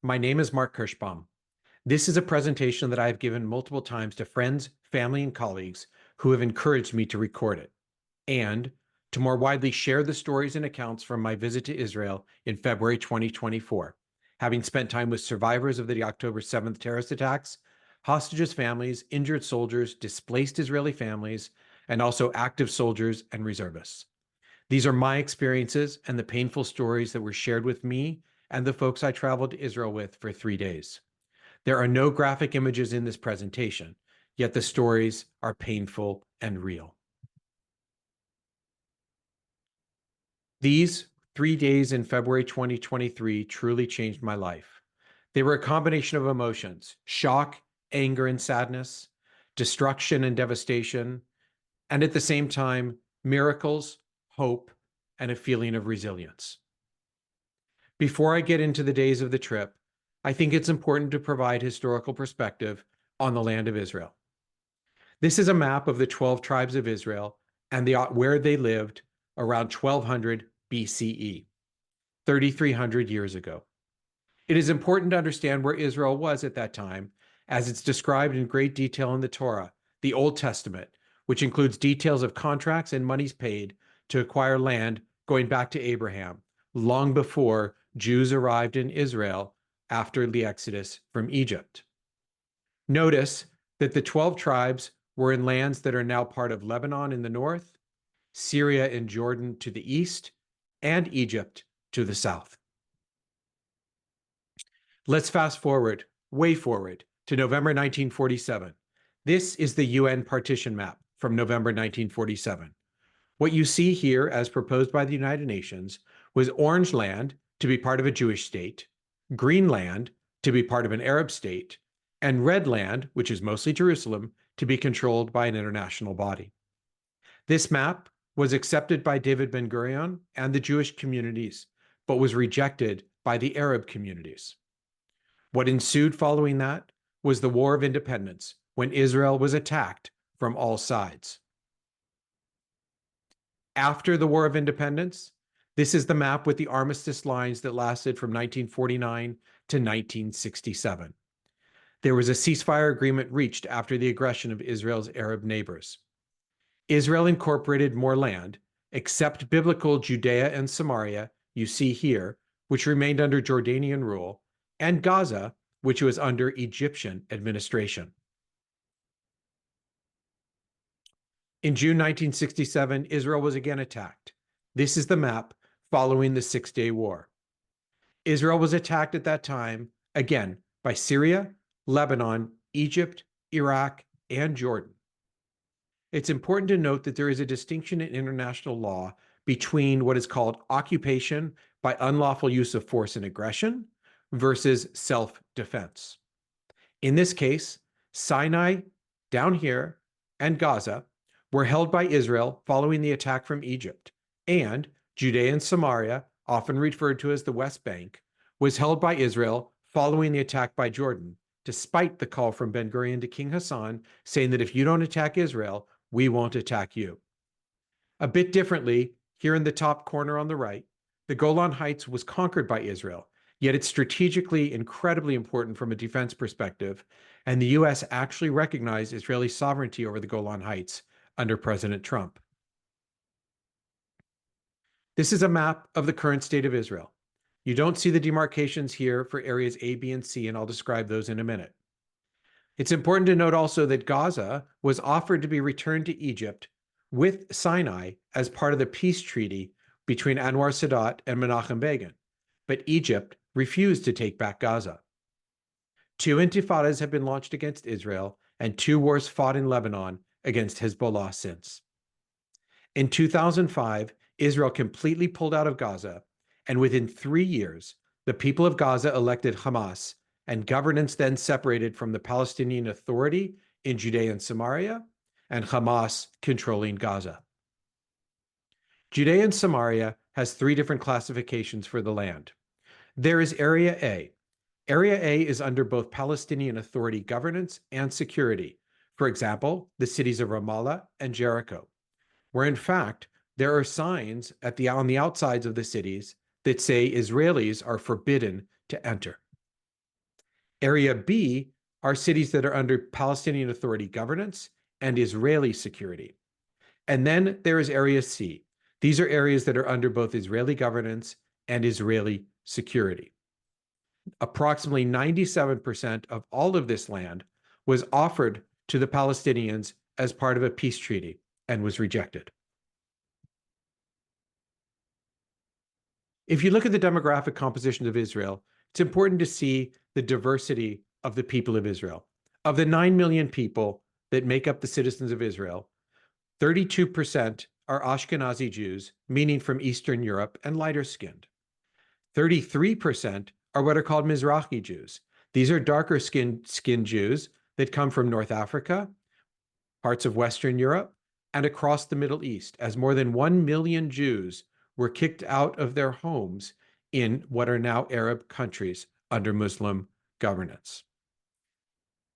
My name is Mark Kirschbaum. This is a presentation that I have given multiple times to friends, family, and colleagues who have encouraged me to record it, and to more widely share the stories and accounts from my visit to Israel in February 2024, having spent time with survivors of the October 7th terrorist attacks, hostages' families, injured soldiers, displaced Israeli families, and also active soldiers and reservists. These are my experiences and the painful stories that were shared with me and the folks I traveled to Israel with for 3 days. There are no graphic images in this presentation, yet the stories are painful and real. These 3 days in February 2023 truly changed my life. They were a combination of emotions: shock, anger, and sadness, destruction and devastation, and at the same time, miracles, hope, and a feeling of resilience. Before I get into the days of the trip, I think it's important to provide historical perspective on the land of Israel. This is a map of the 12 tribes of Israel and where they lived around 1200 BCE, 3,300 years ago. It is important to understand where Israel was at that time, as it's described in great detail in the Torah, the Old Testament, which includes details of contracts and monies paid to acquire land going back to Abraham, long before Jews arrived in Israel after the Exodus from Egypt. Notice that the 12 tribes were in lands that are now part of Lebanon in the north, Syria and Jordan to the east, and Egypt to the south. Let's fast forward, way forward, to November 1947. This is the UN partition map from November 1947. What you see here, as proposed by the United Nations, was orange land to be part of a Jewish state, green land to be part of an Arab state, and red land, which is mostly Jerusalem, to be controlled by an international body. This map was accepted by David Ben-Gurion and the Jewish communities, but was rejected by the Arab communities. What ensued following that was the War of Independence, when Israel was attacked from all sides. After the War of Independence, this is the map with the armistice lines that lasted from 1949 to 1967. There was a ceasefire agreement reached after the aggression of Israel's Arab neighbors. Israel incorporated more land, except biblical Judea and Samaria, you see here, which remained under Jordanian rule, and Gaza, which was under Egyptian administration. In June 1967, Israel was again attacked. This is the map following the Six-Day War. Israel was attacked at that time, again, by Syria, Lebanon, Egypt, Iraq, and Jordan. It's important to note that there is a distinction in international law between what is called occupation by unlawful use of force and aggression versus self-defense. In this case, Sinai, down here, and Gaza were held by Israel following the attack from Egypt, and Judea and Samaria, often referred to as the West Bank, was held by Israel following the attack by Jordan, despite the call from Ben-Gurion to King Hassan saying that if you don't attack Israel, we won't attack you. A bit differently, here in the top corner on the right, the Golan Heights was conquered by Israel, yet it's strategically incredibly important from a defense perspective, and the US actually recognized Israeli sovereignty over the Golan Heights under President Trump. This is a map of the current state of Israel. You don't see the demarcations here for areas A, B, and C, and I'll describe those in a minute. It's important to note also that Gaza was offered to be returned to Egypt with Sinai as part of the peace treaty between Anwar Sadat and Menachem Begin, but Egypt refused to take back Gaza. 2 intifadas have been launched against Israel, and 2 wars fought in Lebanon against Hezbollah since. In 2005, Israel completely pulled out of Gaza, and within 3 years, the people of Gaza elected Hamas, and governance then separated from the Palestinian Authority in Judea and Samaria, and Hamas controlling Gaza. Judea and Samaria has 3 different classifications for the land. There is Area A. Area A is under both Palestinian Authority governance and security. For example, the cities of Ramallah and Jericho, where in fact, there are signs on the outsides of the cities that say Israelis are forbidden to enter. Area B are cities that are under Palestinian Authority governance and Israeli security. And then there is Area C. These are areas that are under both Israeli governance and Israeli security. Approximately 97% of all of this land was offered to the Palestinians as part of a peace treaty and was rejected. If you look at the demographic composition of Israel, it's important to see the diversity of the people of Israel. Of the 9 million people that make up the citizens of Israel, 32% are Ashkenazi Jews, meaning from Eastern Europe and lighter skinned. 33% are what are called Mizrahi Jews. These are darker skinned Jews that come from North Africa, parts of Western Europe, and across the Middle East, as more than 1 million Jews were kicked out of their homes in what are now Arab countries under Muslim governance.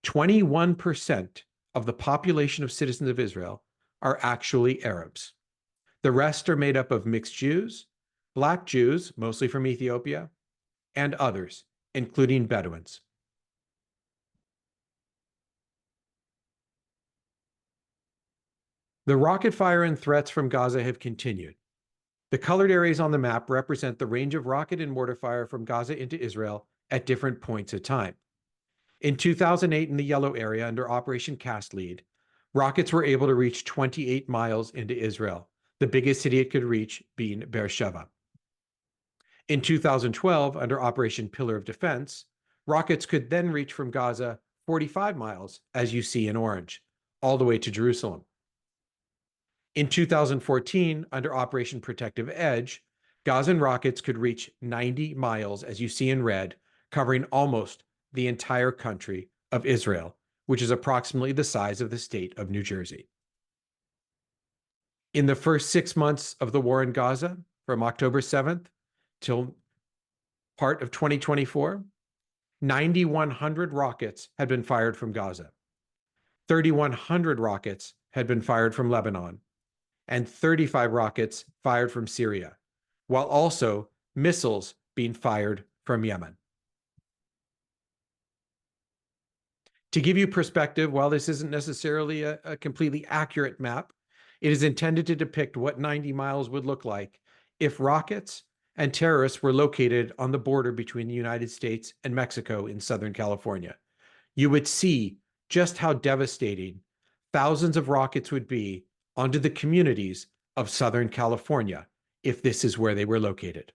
21% of the population of citizens of Israel are actually Arabs. The rest are made up of mixed Jews, Black Jews, mostly from Ethiopia, and others, including Bedouins. The rocket fire and threats from Gaza have continued. The colored areas on the map represent the range of rocket and mortar fire from Gaza into Israel at different points of time. In 2008, in the yellow area under Operation Cast Lead, rockets were able to reach 28 miles into Israel, the biggest city it could reach being Beersheba. In 2012, under Operation Pillar of Defense, rockets could then reach from Gaza 45 miles, as you see in orange, all the way to Jerusalem. In 2014, under Operation Protective Edge, Gazan rockets could reach 90 miles, as you see in red, covering almost the entire country of Israel, which is approximately the size of the state of New Jersey. In the first 6 months of the war in Gaza, from October 7th till part of 2024, 9,100 rockets had been fired from Gaza. 3,100 rockets had been fired from Lebanon, and 35 rockets fired from Syria, while also missiles being fired from Yemen. To give you perspective, while this isn't necessarily a completely accurate map, it is intended to depict what 90 miles would look like if rockets and terrorists were located on the border between the United States and Mexico in Southern California. You would see just how devastating thousands of rockets would be onto the communities of Southern California if this is where they were located.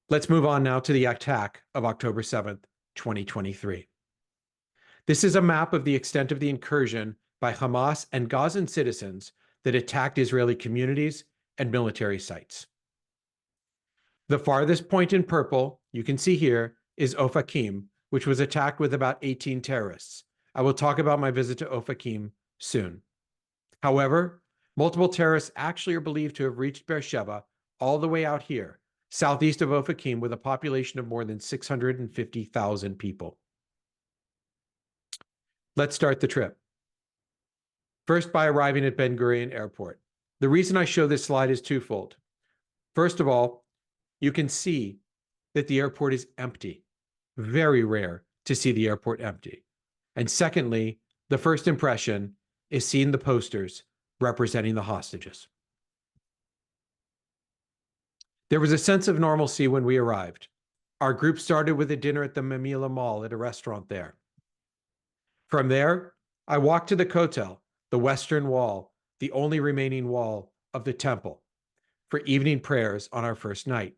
Let's move on now to the attack of October 7th, 2023. This is a map of the extent of the incursion by Hamas and Gazan citizens that attacked Israeli communities and military sites. The farthest point in purple, you can see here, is Ofakim, which was attacked with about 18 terrorists. I will talk about my visit to Ofakim soon. However, multiple terrorists actually are believed to have reached Beersheba all the way out here, southeast of Ofakim, with a population of more than 650,000 people. Let's start the trip. First, by arriving at Ben Gurion Airport. The reason I show this slide is twofold. First of all, you can see that the airport is empty. Very rare to see the airport empty. And secondly, the first impression is seeing the posters representing the hostages. There was a sense of normalcy when we arrived. Our group started with a dinner at the Mamila Mall at a restaurant there. From there, I walked to the Kotel, the Western Wall, the only remaining wall of the temple, for evening prayers on our first night.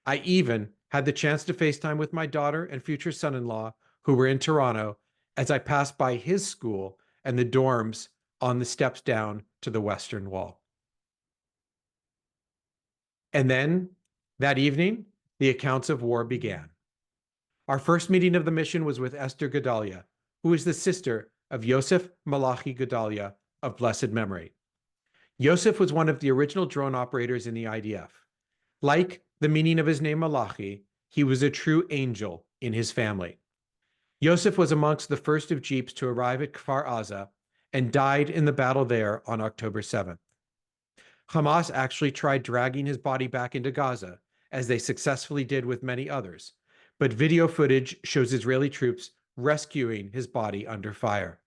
I even had the chance to FaceTime with my daughter and future son-in-law who were in Toronto as I passed by his school and the dorms on the steps down to the Western Wall. And then, that evening, the accounts of war began. Our first meeting of the mission was with Esther Geudalia, who is the sister of Yosef Malachi Geudalia of blessed memory. Yosef was one of the original drone operators in the IDF. Like the meaning of his name Malachi, he was a true angel in his family. Yosef was amongst the first of jeeps to arrive at Kfar Aza and died in the battle there on October 7th. Hamas actually tried dragging his body back into Gaza, as they successfully did with many others, but video footage shows Israeli troops rescuing his body under fire.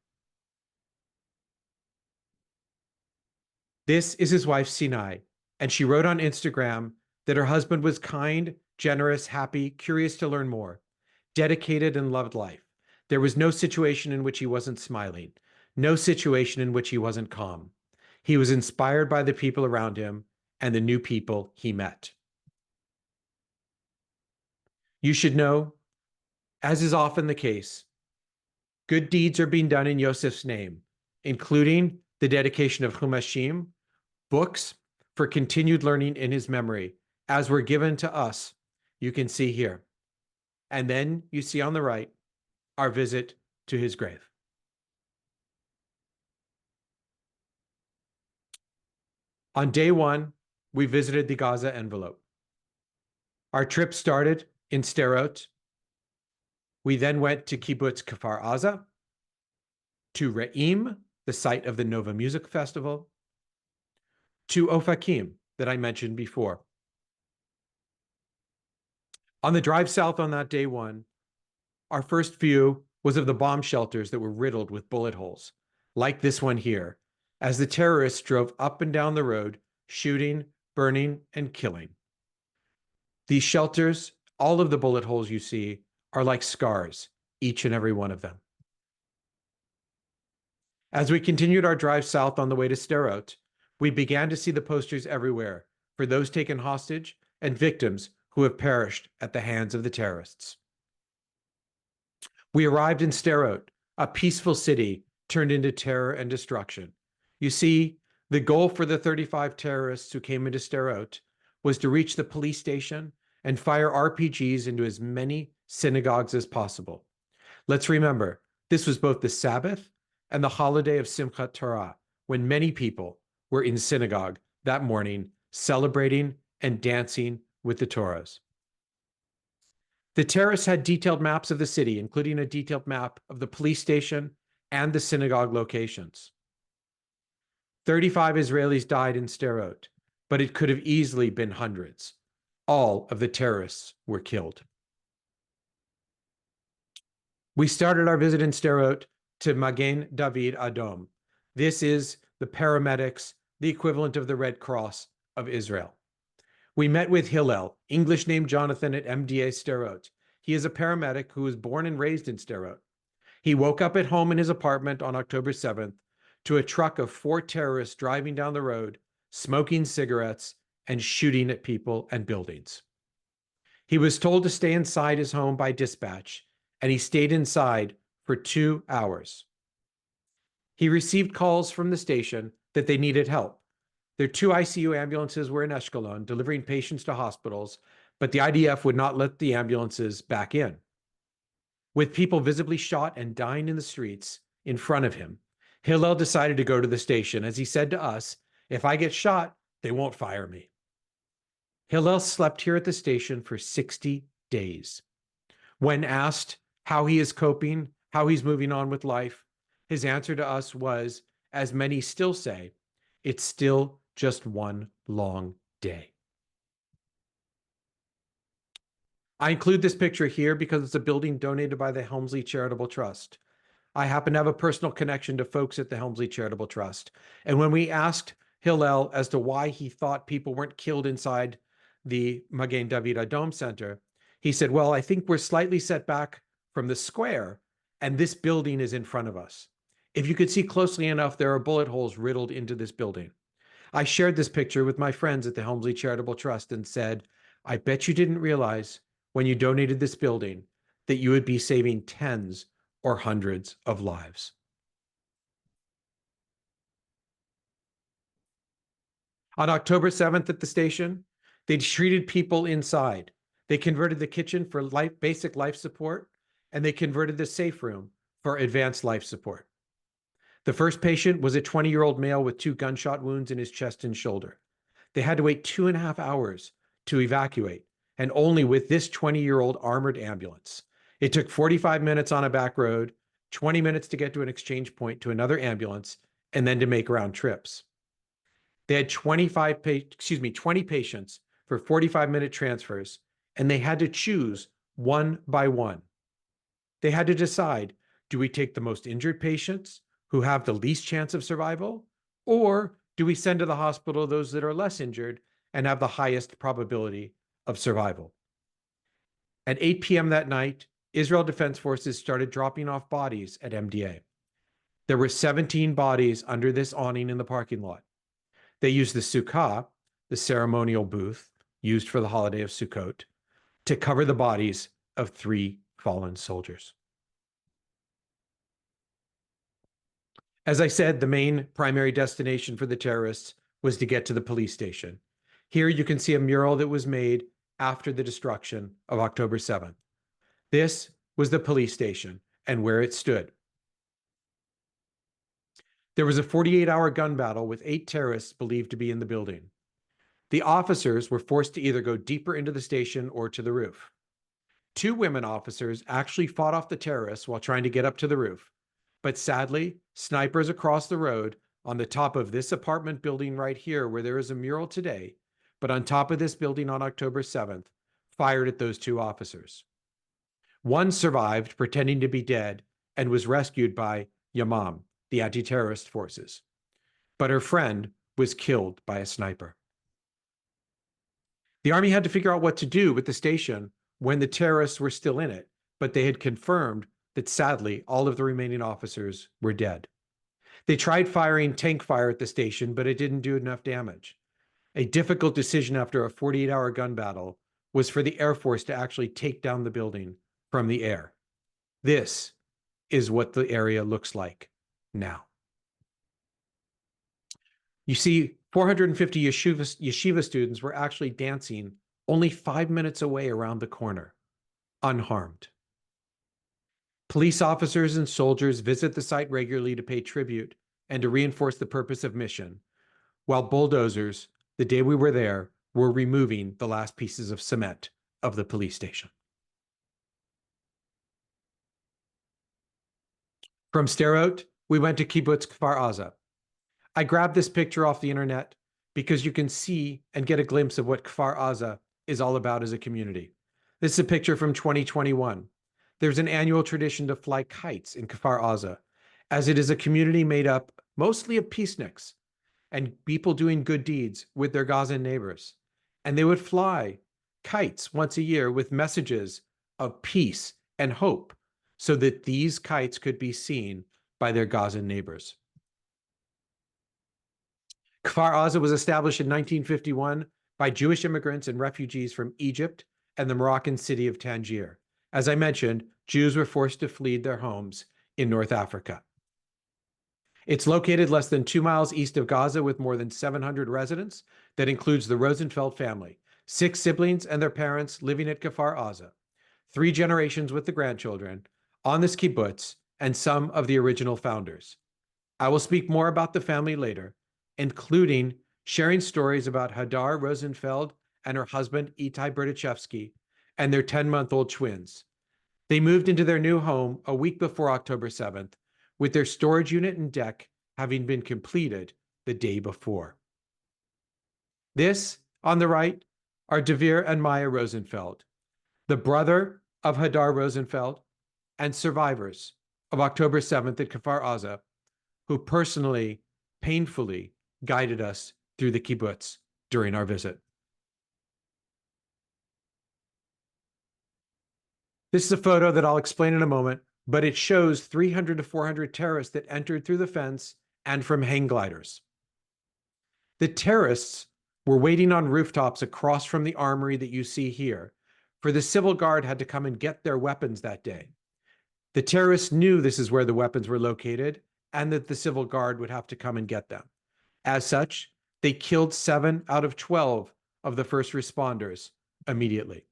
This is his wife, Sinai, and she wrote on Instagram that her husband was kind, generous, happy, curious to learn more, dedicated, and loved life. There was no situation in which he wasn't smiling, no situation in which he wasn't calm. He was inspired by the people around him and the new people he met. You should know, as is often the case, good deeds are being done in Yosef's name, including the dedication of Chumashim, books for continued learning in his memory, as were given to us, you can see here. And then you see on the right, our visit to his grave. On day one, we visited the Gaza Envelope. Our trip started in Sderot. We then went to Kibbutz Kfar Aza, to Re'im, the site of the Nova Music Festival, to Ofakim, that I mentioned before. On the drive south on that day one, our first view was of the bomb shelters that were riddled with bullet holes, like this one here, as the terrorists drove up and down the road, shooting, burning, and killing. These shelters, all of the bullet holes you see, are like scars, each and every one of them. As we continued our drive south on the way to Sderot, we began to see the posters everywhere for those taken hostage and victims who have perished at the hands of the terrorists. We arrived in Sderot, a peaceful city turned into terror and destruction. You see, the goal for the 35 terrorists who came into Sderot was to reach the police station and fire RPGs into as many synagogues as possible. Let's remember, this was both the Sabbath and the holiday of Simchat Torah, when many people were in synagogue that morning, celebrating and dancing with the Torahs. The terrorists had detailed maps of the city, including a detailed map of the police station and the synagogue locations. 35 Israelis died in Sderot, but it could have easily been hundreds. All of the terrorists were killed. We started our visit in Sderot to Magen David Adom. This is the paramedics, the equivalent of the Red Cross of Israel. We met with Hillel, English name Jonathan at MDA Sderot. He is a paramedic who was born and raised in Sderot. He woke up at home in his apartment on October 7th to a truck of 4 terrorists driving down the road, smoking cigarettes and shooting at people and buildings. He was told to stay inside his home by dispatch, and he stayed inside for 2 hours. He received calls from the station that they needed help. Their 2 ICU ambulances were in Ashkelon, delivering patients to hospitals, but the IDF would not let the ambulances back in. With people visibly shot and dying in the streets in front of him, Hillel decided to go to the station. As he said to us, "If I get shot, they won't fire me." Hillel slept here at the station for 60 days. When asked how he is coping, how he's moving on with life, his answer to us was, as many still say, it's still just one long day. I include this picture here because it's a building donated by the Helmsley Charitable Trust. I happen to have a personal connection to folks at the Helmsley Charitable Trust. And when we asked Hillel as to why he thought people weren't killed inside the Magen David Adom Center, he said, well, I think we're slightly set back from the square, and this building is in front of us. If you could see closely enough, there are bullet holes riddled into this building. I shared this picture with my friends at the Helmsley Charitable Trust and said, I bet you didn't realize when you donated this building that you would be saving tens or hundreds of lives. On October 7th at the station, they treated people inside. They converted the kitchen for basic life support, and they converted the safe room for advanced life support. The first patient was a 20-year-old male with 2 gunshot wounds in his chest and shoulder. They had to wait 2.5 hours to evacuate, and only with this 20-year-old armored ambulance. It took 45 minutes on a back road, 20 minutes to get to an exchange point to another ambulance, and then to make round trips. They had 20 patients for 45-minute transfers, and they had to choose one by one. They had to decide, do we take the most injured patients who have the least chance of survival, or do we send to the hospital those that are less injured and have the highest probability of survival? At 8 p.m. that night, Israel Defense Forces started dropping off bodies at MDA. There were 17 bodies under this awning in the parking lot. They used the sukkah, the ceremonial booth used for the holiday of Sukkot, to cover the bodies of 3 fallen soldiers. As I said, the main primary destination for the terrorists was to get to the police station. Here you can see a mural that was made after the destruction of October 7th. This was the police station and where it stood. There was a 48-hour gun battle with 8 terrorists believed to be in the building. The officers were forced to either go deeper into the station or to the roof. 2 women officers actually fought off the terrorists while trying to get up to the roof. But sadly, snipers across the road on the top of this apartment building right here, where there is a mural today, but on top of this building on October 7th, fired at those 2 officers. One survived, pretending to be dead, and was rescued by Yamam, the anti-terrorist forces. But her friend was killed by a sniper. The army had to figure out what to do with the station when the terrorists were still in it, but they had confirmed that sadly, all of the remaining officers were dead. They tried firing tank fire at the station, but it didn't do enough damage. A difficult decision after a 48-hour gun battle was for the Air Force to actually take down the building from the air. This is what the area looks like now. You see, 450 yeshiva students were actually dancing only 5 minutes away around the corner, unharmed. Police officers and soldiers visit the site regularly to pay tribute and to reinforce the purpose of mission, while bulldozers, the day we were there, were removing the last pieces of cement of the police station. From Sderot, we went to Kibbutz Kfar Aza. I grabbed this picture off the internet because you can see and get a glimpse of what Kfar Aza is all about as a community. This is a picture from 2021. There's an annual tradition to fly kites in Kfar Aza, as it is a community made up mostly of peaceniks and people doing good deeds with their Gazan neighbors. And they would fly kites once a year with messages of peace and hope so that these kites could be seen by their Gazan neighbors. Kfar Aza was established in 1951 by Jewish immigrants and refugees from Egypt and the Moroccan city of Tangier. As I mentioned, Jews were forced to flee their homes in North Africa. It's located less than 2 miles east of Gaza with more than 700 residents. That includes the Rosenfeld family, 6 siblings and their parents living at Kfar Aza, 3 generations with the grandchildren, on this kibbutz, and some of the original founders. I will speak more about the family later, including sharing stories about Hadar Rosenfeld and her husband Itai Berdichevsky and their 10-month-old twins. They moved into their new home a week before October 7th, with their storage unit and deck having been completed the day before. This, on the right, are Devere and Maya Rosenfeld, the brother of Hadar Rosenfeld and survivors of October 7th at Kfar Aza, who personally, painfully guided us through the kibbutz during our visit. This is a photo that I'll explain in a moment, but it shows 300 to 400 terrorists that entered through the fence and from hang gliders. The terrorists were waiting on rooftops across from the armory that you see here, for the civil guard had to come and get their weapons that day. The terrorists knew this is where the weapons were located and that the civil guard would have to come and get them. As such, they killed 7 out of 12 of the first responders immediately.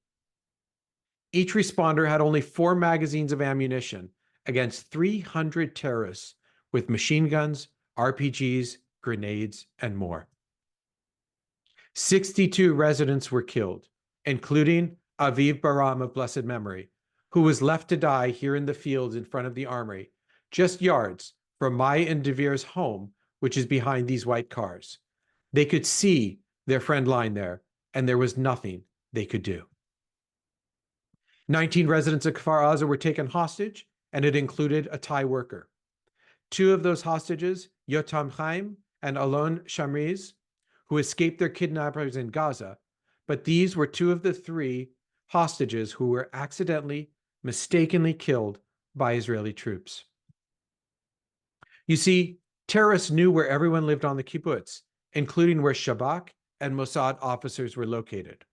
Each responder had only 4 magazines of ammunition against 300 terrorists with machine guns, RPGs, grenades, and more. 62 residents were killed, including Aviv Baram of blessed memory, who was left to die here in the fields in front of the armory, just yards from Maya and Devere's home, which is behind these white cars. They could see their friend lying there, and there was nothing they could do. 19 residents of Kfar Aza were taken hostage, and it included a Thai worker. 2 of those hostages, Yotam Chaim and Alon Shamriz, who escaped their kidnappers in Gaza, but these were 2 of the 3 hostages who were accidentally, mistakenly killed by Israeli troops. You see, terrorists knew where everyone lived on the kibbutz, including where Shabak and Mossad officers were located.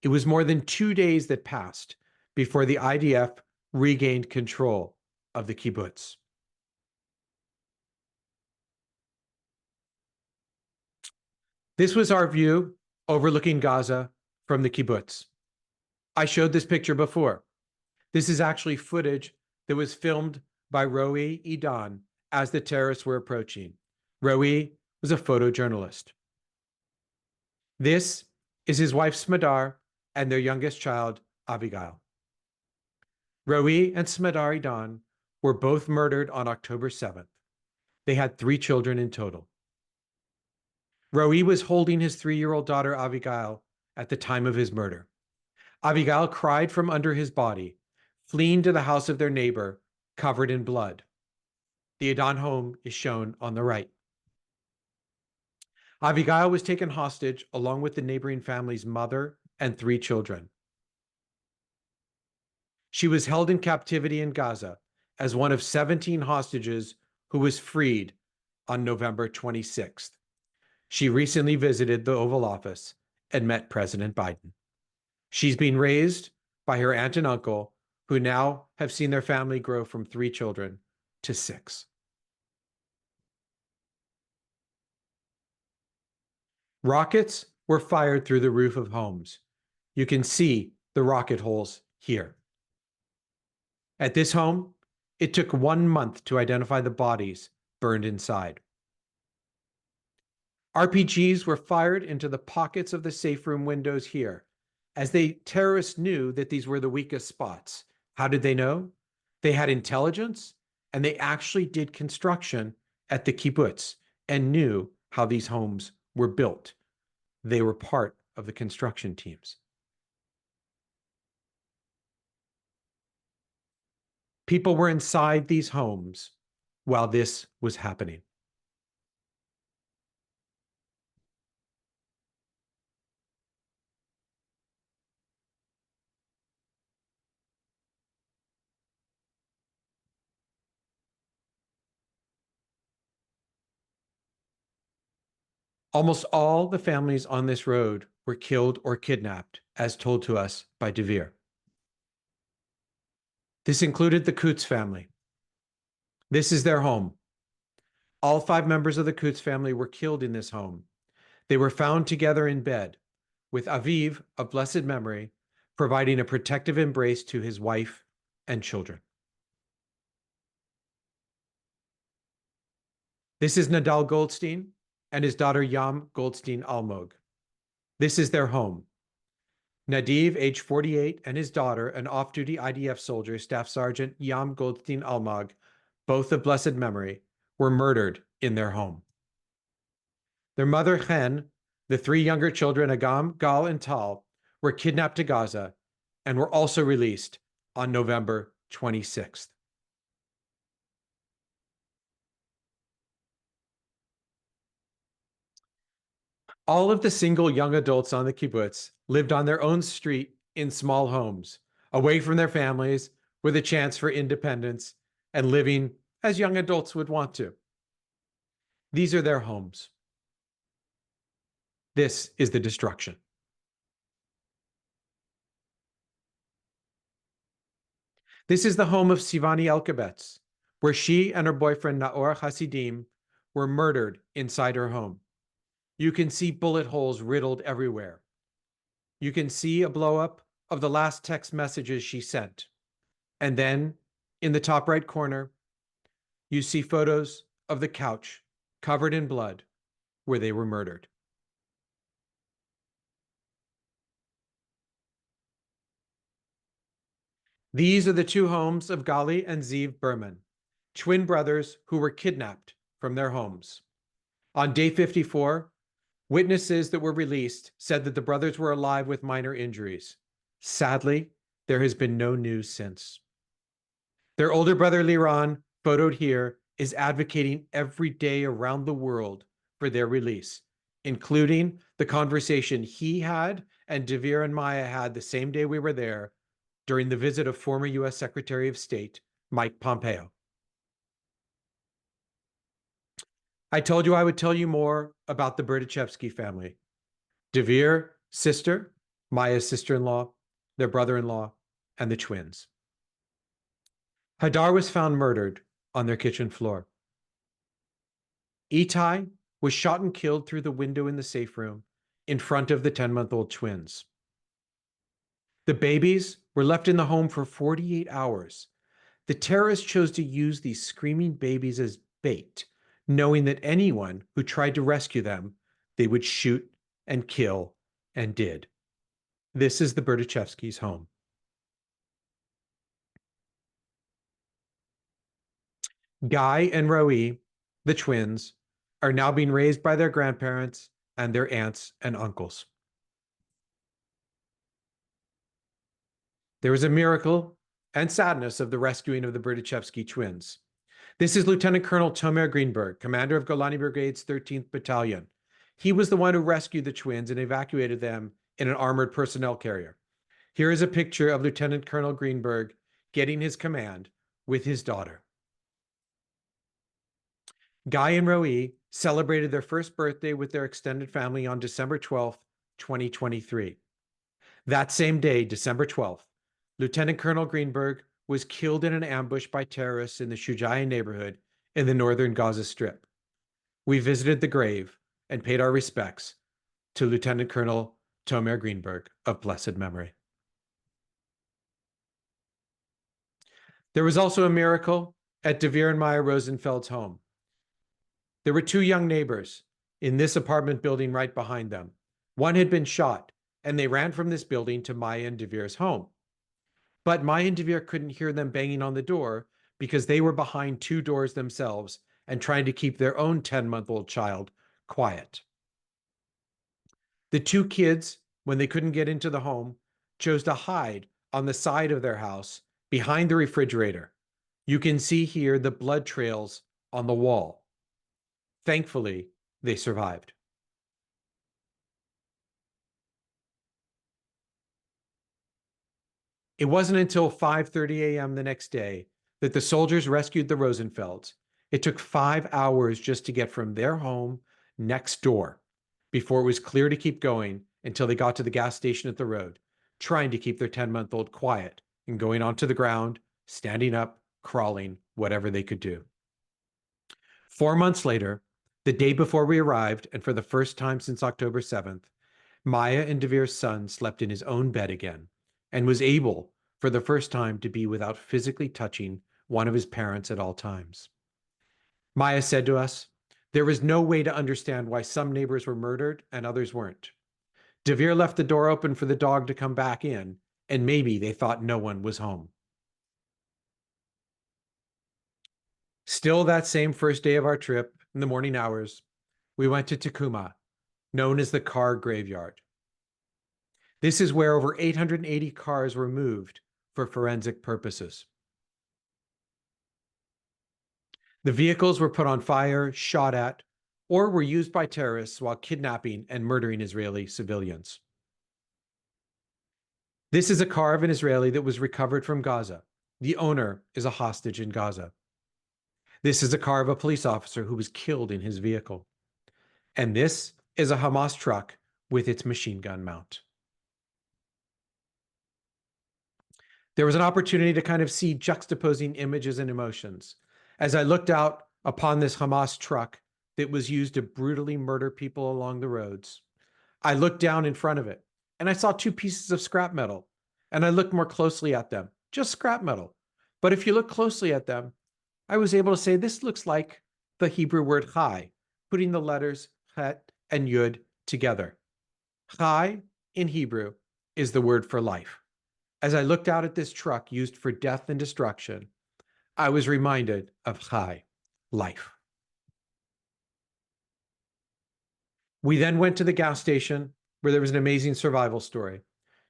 It was more than 2 days that passed before the IDF regained control of the kibbutz. This was our view overlooking Gaza from the kibbutz. I showed this picture before. This is actually footage that was filmed by Roe Idan as the terrorists were approaching. Roe was a photojournalist. This is his wife Smadar and their youngest child, Abigail. Roe and Smadar Idan were both murdered on October 7th. They had 3 children in total. Roe was holding his 3-year-old daughter Abigail at the time of his murder. Abigail cried from under his body, fleeing to the house of their neighbor, covered in blood. The Idan home is shown on the right. Abigail was taken hostage along with the neighboring family's mother and 3 children. She was held in captivity in Gaza as one of 17 hostages who was freed on November 26th. She recently visited the Oval Office and met President Biden. She's being raised by her aunt and uncle, who now have seen their family grow from 3 children to 6. Rockets were fired through the roof of homes. You can see the rocket holes here. At this home, it took 1 month to identify the bodies burned inside. RPGs were fired into the pockets of the safe room windows here, as the terrorists knew that these were the weakest spots. How did they know? They had intelligence, and they actually did construction at the kibbutz and knew how these homes were built. They were part of the construction teams. People were inside these homes while this was happening. Almost all the families on this road were killed or kidnapped, as told to us by Devere. This included the Kutz family. This is their home. All 5 members of the Kutz family were killed in this home. They were found together in bed, with Aviv of blessed memory providing a protective embrace to his wife and children. This is Nadal Goldstein and his daughter Yam Goldstein Almog. This is their home. Nadiv, age 48, and his daughter, an off-duty IDF soldier, Staff Sergeant Yam Goldstein Almog, both of blessed memory, were murdered in their home. Their mother, Chen, the 3 younger children, Agam, Gal, and Tal, were kidnapped to Gaza and were also released on November 26th. All of the single young adults on the kibbutz lived on their own street in small homes, away from their families, with a chance for independence and living as young adults would want to. These are their homes. This is the destruction. This is the home of Sivani Elkabetz, where she and her boyfriend Naor Hasidim were murdered inside her home. You can see bullet holes riddled everywhere. You can see a blow-up of the last text messages she sent. And then, in the top right corner, you see photos of the couch covered in blood where they were murdered. These are the 2 homes of Gali and Ziv Berman, twin brothers who were kidnapped from their homes. On day 54, Witnesses that were released said that the brothers were alive with minor injuries. Sadly, there has been no news since. Their older brother, Liran, photoed here, is advocating every day around the world for their release, including the conversation he had and Devere and Maya had the same day we were there during the visit of former U.S. Secretary of State Mike Pompeo. I told you I would tell you more about the Berdichevsky family. Devere, sister, Maya's sister-in-law, their brother-in-law, and the twins. Hadar was found murdered on their kitchen floor. Itai was shot and killed through the window in the safe room in front of the 10-month-old twins. The babies were left in the home for 48 hours. The terrorists chose to use these screaming babies as bait, knowing that anyone who tried to rescue them, they would shoot and kill, and did. This is the Berdichevskys' home. Guy and Roe, the twins, are now being raised by their grandparents and their aunts and uncles. There was a miracle and sadness of the rescuing of the Berdichevsky twins. This is Lieutenant Colonel Tomer Greenberg, commander of Golani Brigade's 13th Battalion. He was the one who rescued the twins and evacuated them in an armored personnel carrier. Here is a picture of Lieutenant Colonel Greenberg getting his command with his daughter. Guy and Roe celebrated their first birthday with their extended family on December 12th, 2023. That same day, December 12th, Lieutenant Colonel Greenberg was killed in an ambush by terrorists in the Shujaya neighborhood in the northern Gaza Strip. We visited the grave and paid our respects to Lieutenant Colonel Tomer Greenberg of blessed memory. There was also a miracle at Devere and Maya Rosenfeld's home. There were two young neighbors in this apartment building right behind them. One had been shot, and they ran from this building to Maya and Devere's home. But Maya and Devere couldn't hear them banging on the door because they were behind two doors themselves and trying to keep their own 10-month-old child quiet. The two kids, when they couldn't get into the home, chose to hide on the side of their house behind the refrigerator. You can see here the blood trails on the wall. Thankfully, they survived. It wasn't until 5:30 a.m. the next day that the soldiers rescued the Rosenfelds. It took 5 hours just to get from their home next door before it was clear to keep going until they got to the gas station at the road, trying to keep their 10-month-old quiet and going onto the ground, standing up, crawling, whatever they could do. 4 months later, the day before we arrived, and for the first time since October 7th, Maya and Devere's son slept in his own bed again and was able, for the first time, to be without physically touching one of his parents at all times. Maya said to us, "There was no way to understand why some neighbors were murdered and others weren't. Devere left the door open for the dog to come back in, and maybe they thought no one was home." Still that same first day of our trip, in the morning hours, we went to Tekumah, known as the car graveyard. This is where over 880 cars were moved for forensic purposes. The vehicles were put on fire, shot at, or were used by terrorists while kidnapping and murdering Israeli civilians. This is a car of an Israeli that was recovered from Gaza. The owner is a hostage in Gaza. This is a car of a police officer who was killed in his vehicle. And this is a Hamas truck with its machine gun mount. There was an opportunity to kind of see juxtaposing images and emotions. As I looked out upon this Hamas truck that was used to brutally murder people along the roads, I looked down in front of it and I saw two pieces of scrap metal, and I looked more closely at them, just scrap metal. But if you look closely at them, I was able to say this looks like the Hebrew word chai, putting the letters chet and yud together. Chai in Hebrew is the word for life. As I looked out at this truck used for death and destruction, I was reminded of chai, life. We then went to the gas station where there was an amazing survival story.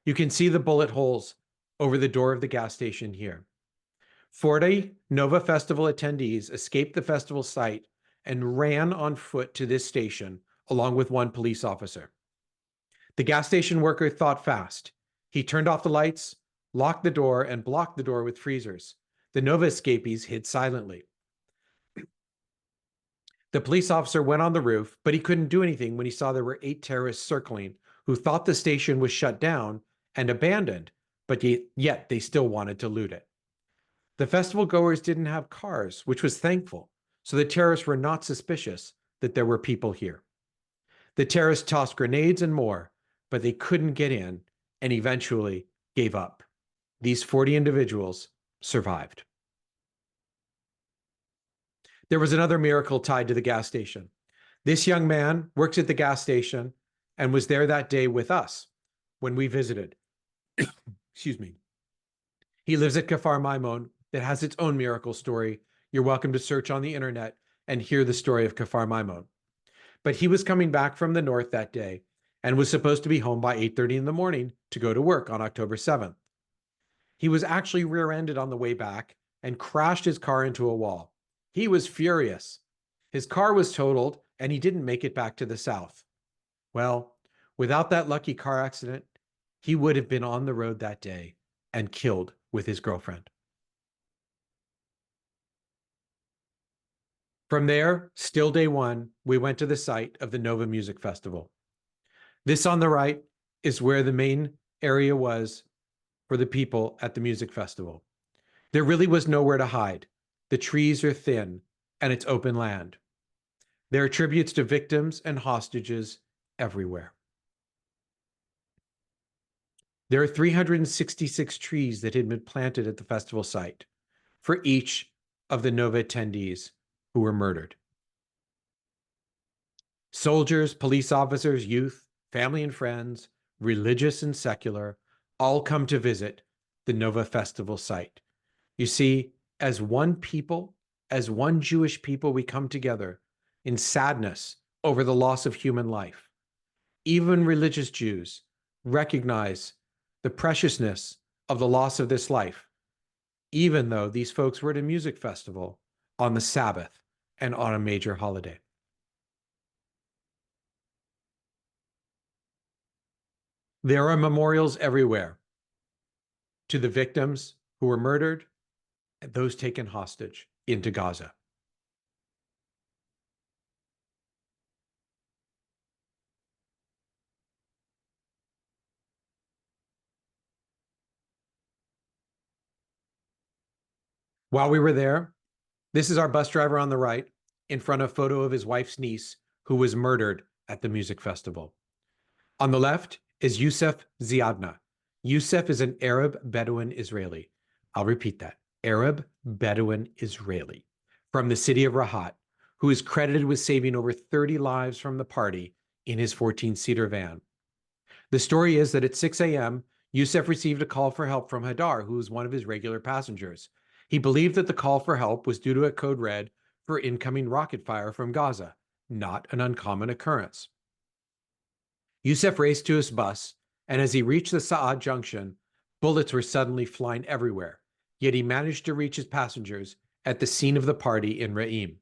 You can see the bullet holes over the door of the gas station here. 40 Nova Festival attendees escaped the festival site and ran on foot to this station along with one police officer. The gas station worker thought fast. He turned off the lights, locked the door, and blocked the door with freezers. The Nova escapees hid silently. The police officer went on the roof, but he couldn't do anything when he saw there were 8 terrorists circling who thought the station was shut down and abandoned, but yet they still wanted to loot it. The festival goers didn't have cars, which was thankful, so the terrorists were not suspicious that there were people here. The terrorists tossed grenades and more, but they couldn't get in and eventually gave up. These 40 individuals survived. There was another miracle tied to the gas station. This young man works at the gas station and was there that day with us when we visited. Excuse me. He lives at Kfar Maimon. That has its own miracle story. You're welcome to search on the internet and hear the story of Kfar Maimon. But he was coming back from the north that day and was supposed to be home by 8:30 in the morning to go to work on October 7th. He was actually rear-ended on the way back and crashed his car into a wall. He was furious. His car was totaled and he didn't make it back to the south. Well, without that lucky car accident, he would have been on the road that day and killed with his girlfriend. From there, still day one, we went to the site of the Nova Music Festival. This on the right is where the main area was for the people at the music festival. There really was nowhere to hide. The trees are thin and it's open land. There are tributes to victims and hostages everywhere. There are 366 trees that had been planted at the festival site for each of the Nova attendees who were murdered. Soldiers, police officers, youth, family and friends, religious and secular, all come to visit the Nova Festival site. You see, as one people, as one Jewish people, we come together in sadness over the loss of human life. Even religious Jews recognize the preciousness of the loss of this life, even though these folks were at a music festival on the Sabbath and on a major holiday. There are memorials everywhere to the victims who were murdered and those taken hostage into Gaza. While we were there, this is our bus driver on the right, in front of a photo of his wife's niece, who was murdered at the music festival. On the left is Yosef Ziadna. Yosef is an Arab Bedouin Israeli. I'll repeat that. Arab Bedouin Israeli from the city of Rehab, who is credited with saving over 30 lives from the party in his 14-seater van. The story is that at 6 a.m., Yosef received a call for help from Hadar, who was one of his regular passengers. He believed that the call for help was due to a code red for incoming rocket fire from Gaza, not an uncommon occurrence. Yosef raced to his bus, and as he reached the Saad junction, bullets were suddenly flying everywhere, yet he managed to reach his passengers at the scene of the party in Re'im.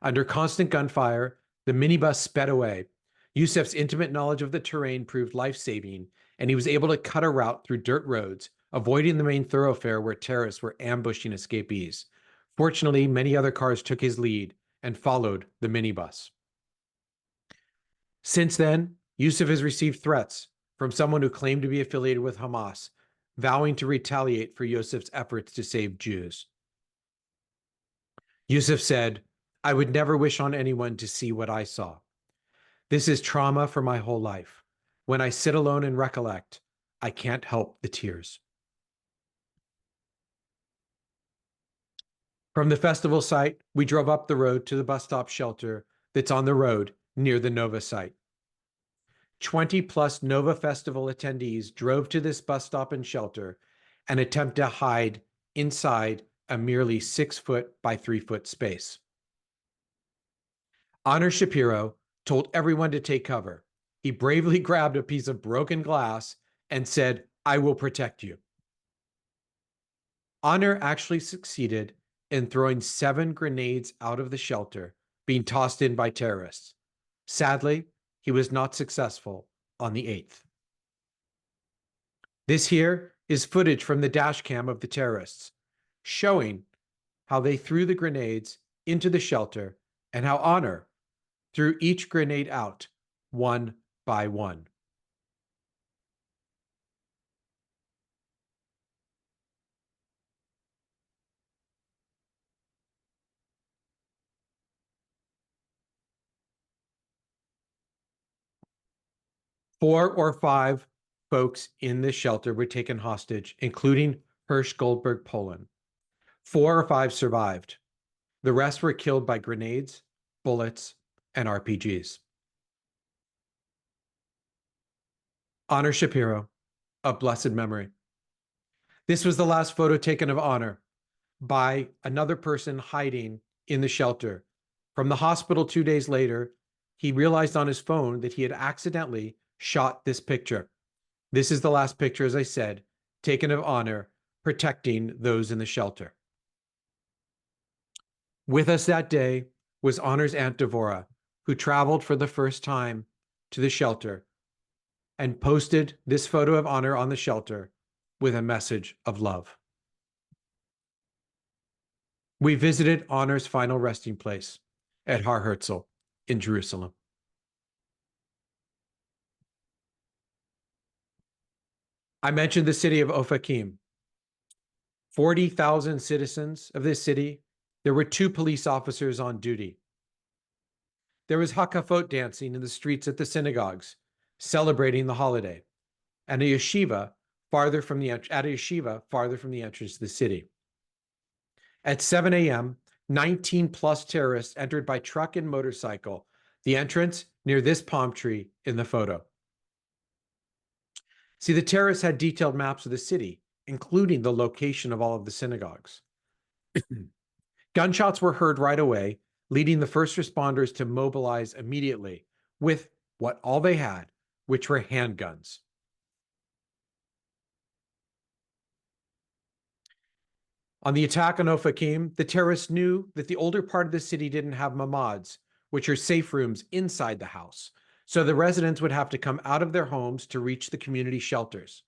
Under constant gunfire, the minibus sped away. Yosef's intimate knowledge of the terrain proved life-saving, and he was able to cut a route through dirt roads, avoiding the main thoroughfare where terrorists were ambushing escapees. Fortunately, many other cars took his lead and followed the minibus. Since then, Yosef has received threats from someone who claimed to be affiliated with Hamas, vowing to retaliate for Yosef's efforts to save Jews. Yosef said, "I would never wish on anyone to see what I saw. This is trauma for my whole life. When I sit alone and recollect, I can't help the tears." From the festival site, we drove up the road to the bus stop shelter that's on the road near the Nova site. 20+ Nova Festival attendees drove to this bus stop and shelter and attempted to hide inside a merely 6-foot by 3-foot space. Honor Shapiro, told everyone to take cover. He bravely grabbed a piece of broken glass and said, "I will protect you." Honor actually succeeded in throwing 7 grenades out of the shelter, being tossed in by terrorists. Sadly, he was not successful on the 8th. This here is footage from the dash cam of the terrorists, showing how they threw the grenades into the shelter and how Honor threw each grenade out one by one. Four or five folks in this shelter were taken hostage, including Hirsch Goldberg Poland. 4 or 5 survived. The rest were killed by grenades, bullets, and RPGs. Honor Shapiro, of blessed memory. This was the last photo taken of Honor by another person hiding in the shelter. From the hospital 2 days later, he realized on his phone that he had accidentally shot this picture. This is the last picture, as I said, taken of Honor protecting those in the shelter. With us that day was Honor's Aunt Devora, who traveled for the first time to the shelter and posted this photo of Honor on the shelter with a message of love. We visited Honor's final resting place at Har Herzl in Jerusalem. I mentioned the city of Ofakim. 40,000 citizens of this city. There were 2 police officers on duty. There was hakafot dancing in the streets at the synagogues, celebrating the holiday, and a yeshiva farther from the entrance to the city. At 7 a.m., 19 plus terrorists entered by truck and motorcycle, the entrance near this palm tree in the photo. See, the terrorists had detailed maps of the city, including the location of all of the synagogues. Gunshots were heard right away, leading the first responders to mobilize immediately with what all they had, which were handguns. On the attack on Ofakim, the terrorists knew that the older part of the city didn't have mamads, which are safe rooms inside the house, so the residents would have to come out of their homes to reach the community shelters.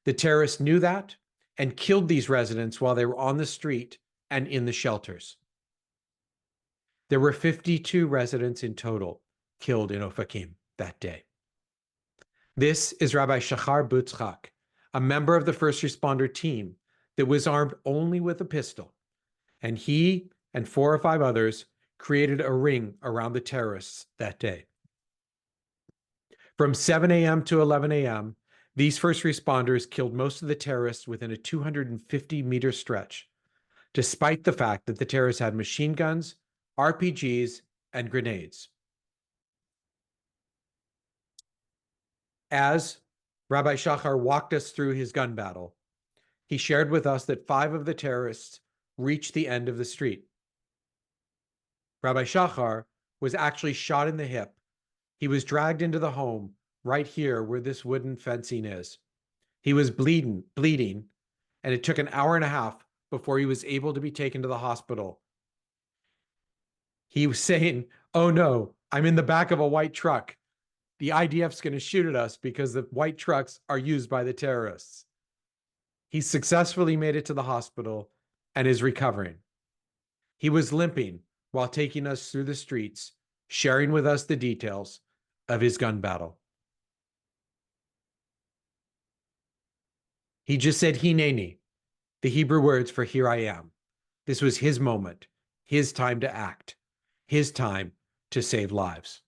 The terrorists knew that and killed these residents while they were on the street and in the shelters. There were 52 residents in total killed in Ofakim that day. This is Rabbi Shachar Butzchak, a member of the first responder team that was armed only with a pistol, and he and 4 or 5 others created a ring around the terrorists that day. From 7 a.m. to 11 a.m., these first responders killed most of the terrorists within a 250-meter stretch, despite the fact that the terrorists had machine guns, RPGs, and grenades. As Rabbi Shachar walked us through his gun battle, he shared with us that 5 of the terrorists reached the end of the street. Rabbi Shachar was actually shot in the hip. He was dragged into the home right here where this wooden fencing is. He was bleeding, and it took an hour and a half before he was able to be taken to the hospital. He was saying, "Oh no, I'm in the back of a white truck. The IDF's going to shoot at us because the white trucks are used by the terrorists." He successfully made it to the hospital and is recovering. He was limping while taking us through the streets, sharing with us the details of his gun battle. He just said Hineni, the Hebrew words for here I am. This was his moment, his time to act, his time to save lives.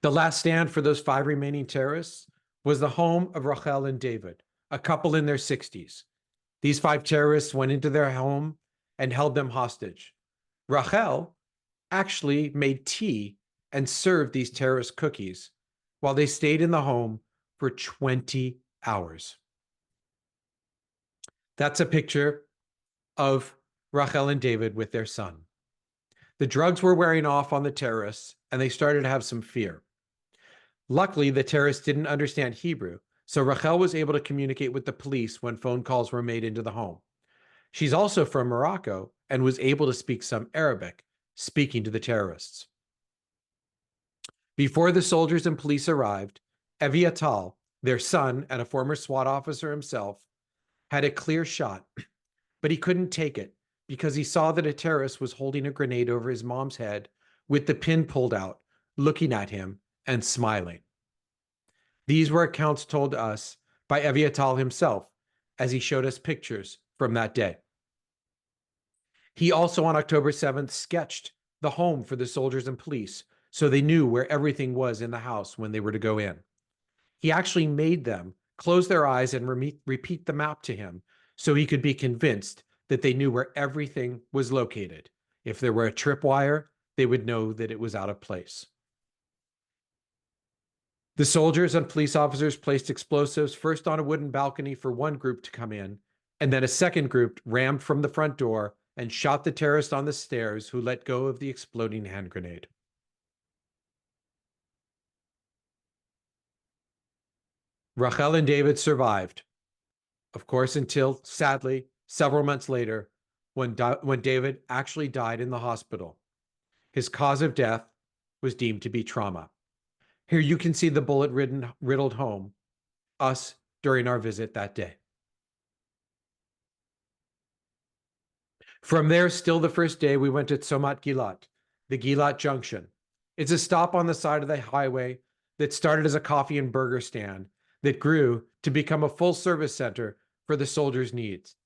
The last stand for those 5 remaining terrorists was the home of Rachel and David, a couple in their 60s. These 5 terrorists went into their home and held them hostage. Rachel actually made tea and served these terrorist cookies while they stayed in the home for 20 hours. That's a picture of Rachel and David with their son. The drugs were wearing off on the terrorists, and they started to have some fear. Luckily, the terrorists didn't understand Hebrew, so Rachel was able to communicate with the police when phone calls were made into the home. She's also from Morocco and was able to speak some Arabic, speaking to the terrorists. Before the soldiers and police arrived, Eviatal, their son and a former SWAT officer himself, had a clear shot, but he couldn't take it because he saw that a terrorist was holding a grenade over his mom's head with the pin pulled out, looking at him and smiling. These were accounts told to us by Eviatal himself as he showed us pictures from that day. He also, on October 7th, sketched the home for the soldiers and police so they knew where everything was in the house when they were to go in. He actually made them close their eyes and repeat the map to him so he could be convinced that they knew where everything was located. If there were a tripwire, they would know that it was out of place. The soldiers and police officers placed explosives first on a wooden balcony for one group to come in, and then a second group rammed from the front door and shot the terrorist on the stairs, who let go of the exploding hand grenade. Rachel and David survived, of course, until, sadly, several months later, when David actually died in the hospital. His cause of death was deemed to be trauma. Here you can see the bullet-riddled home, us during our visit that day. From there, still the first day, we went to Tzomet Gilat, the Gilat Junction. It's a stop on the side of the highway that started as a coffee and burger stand that grew to become a full-service center for the soldiers' needs.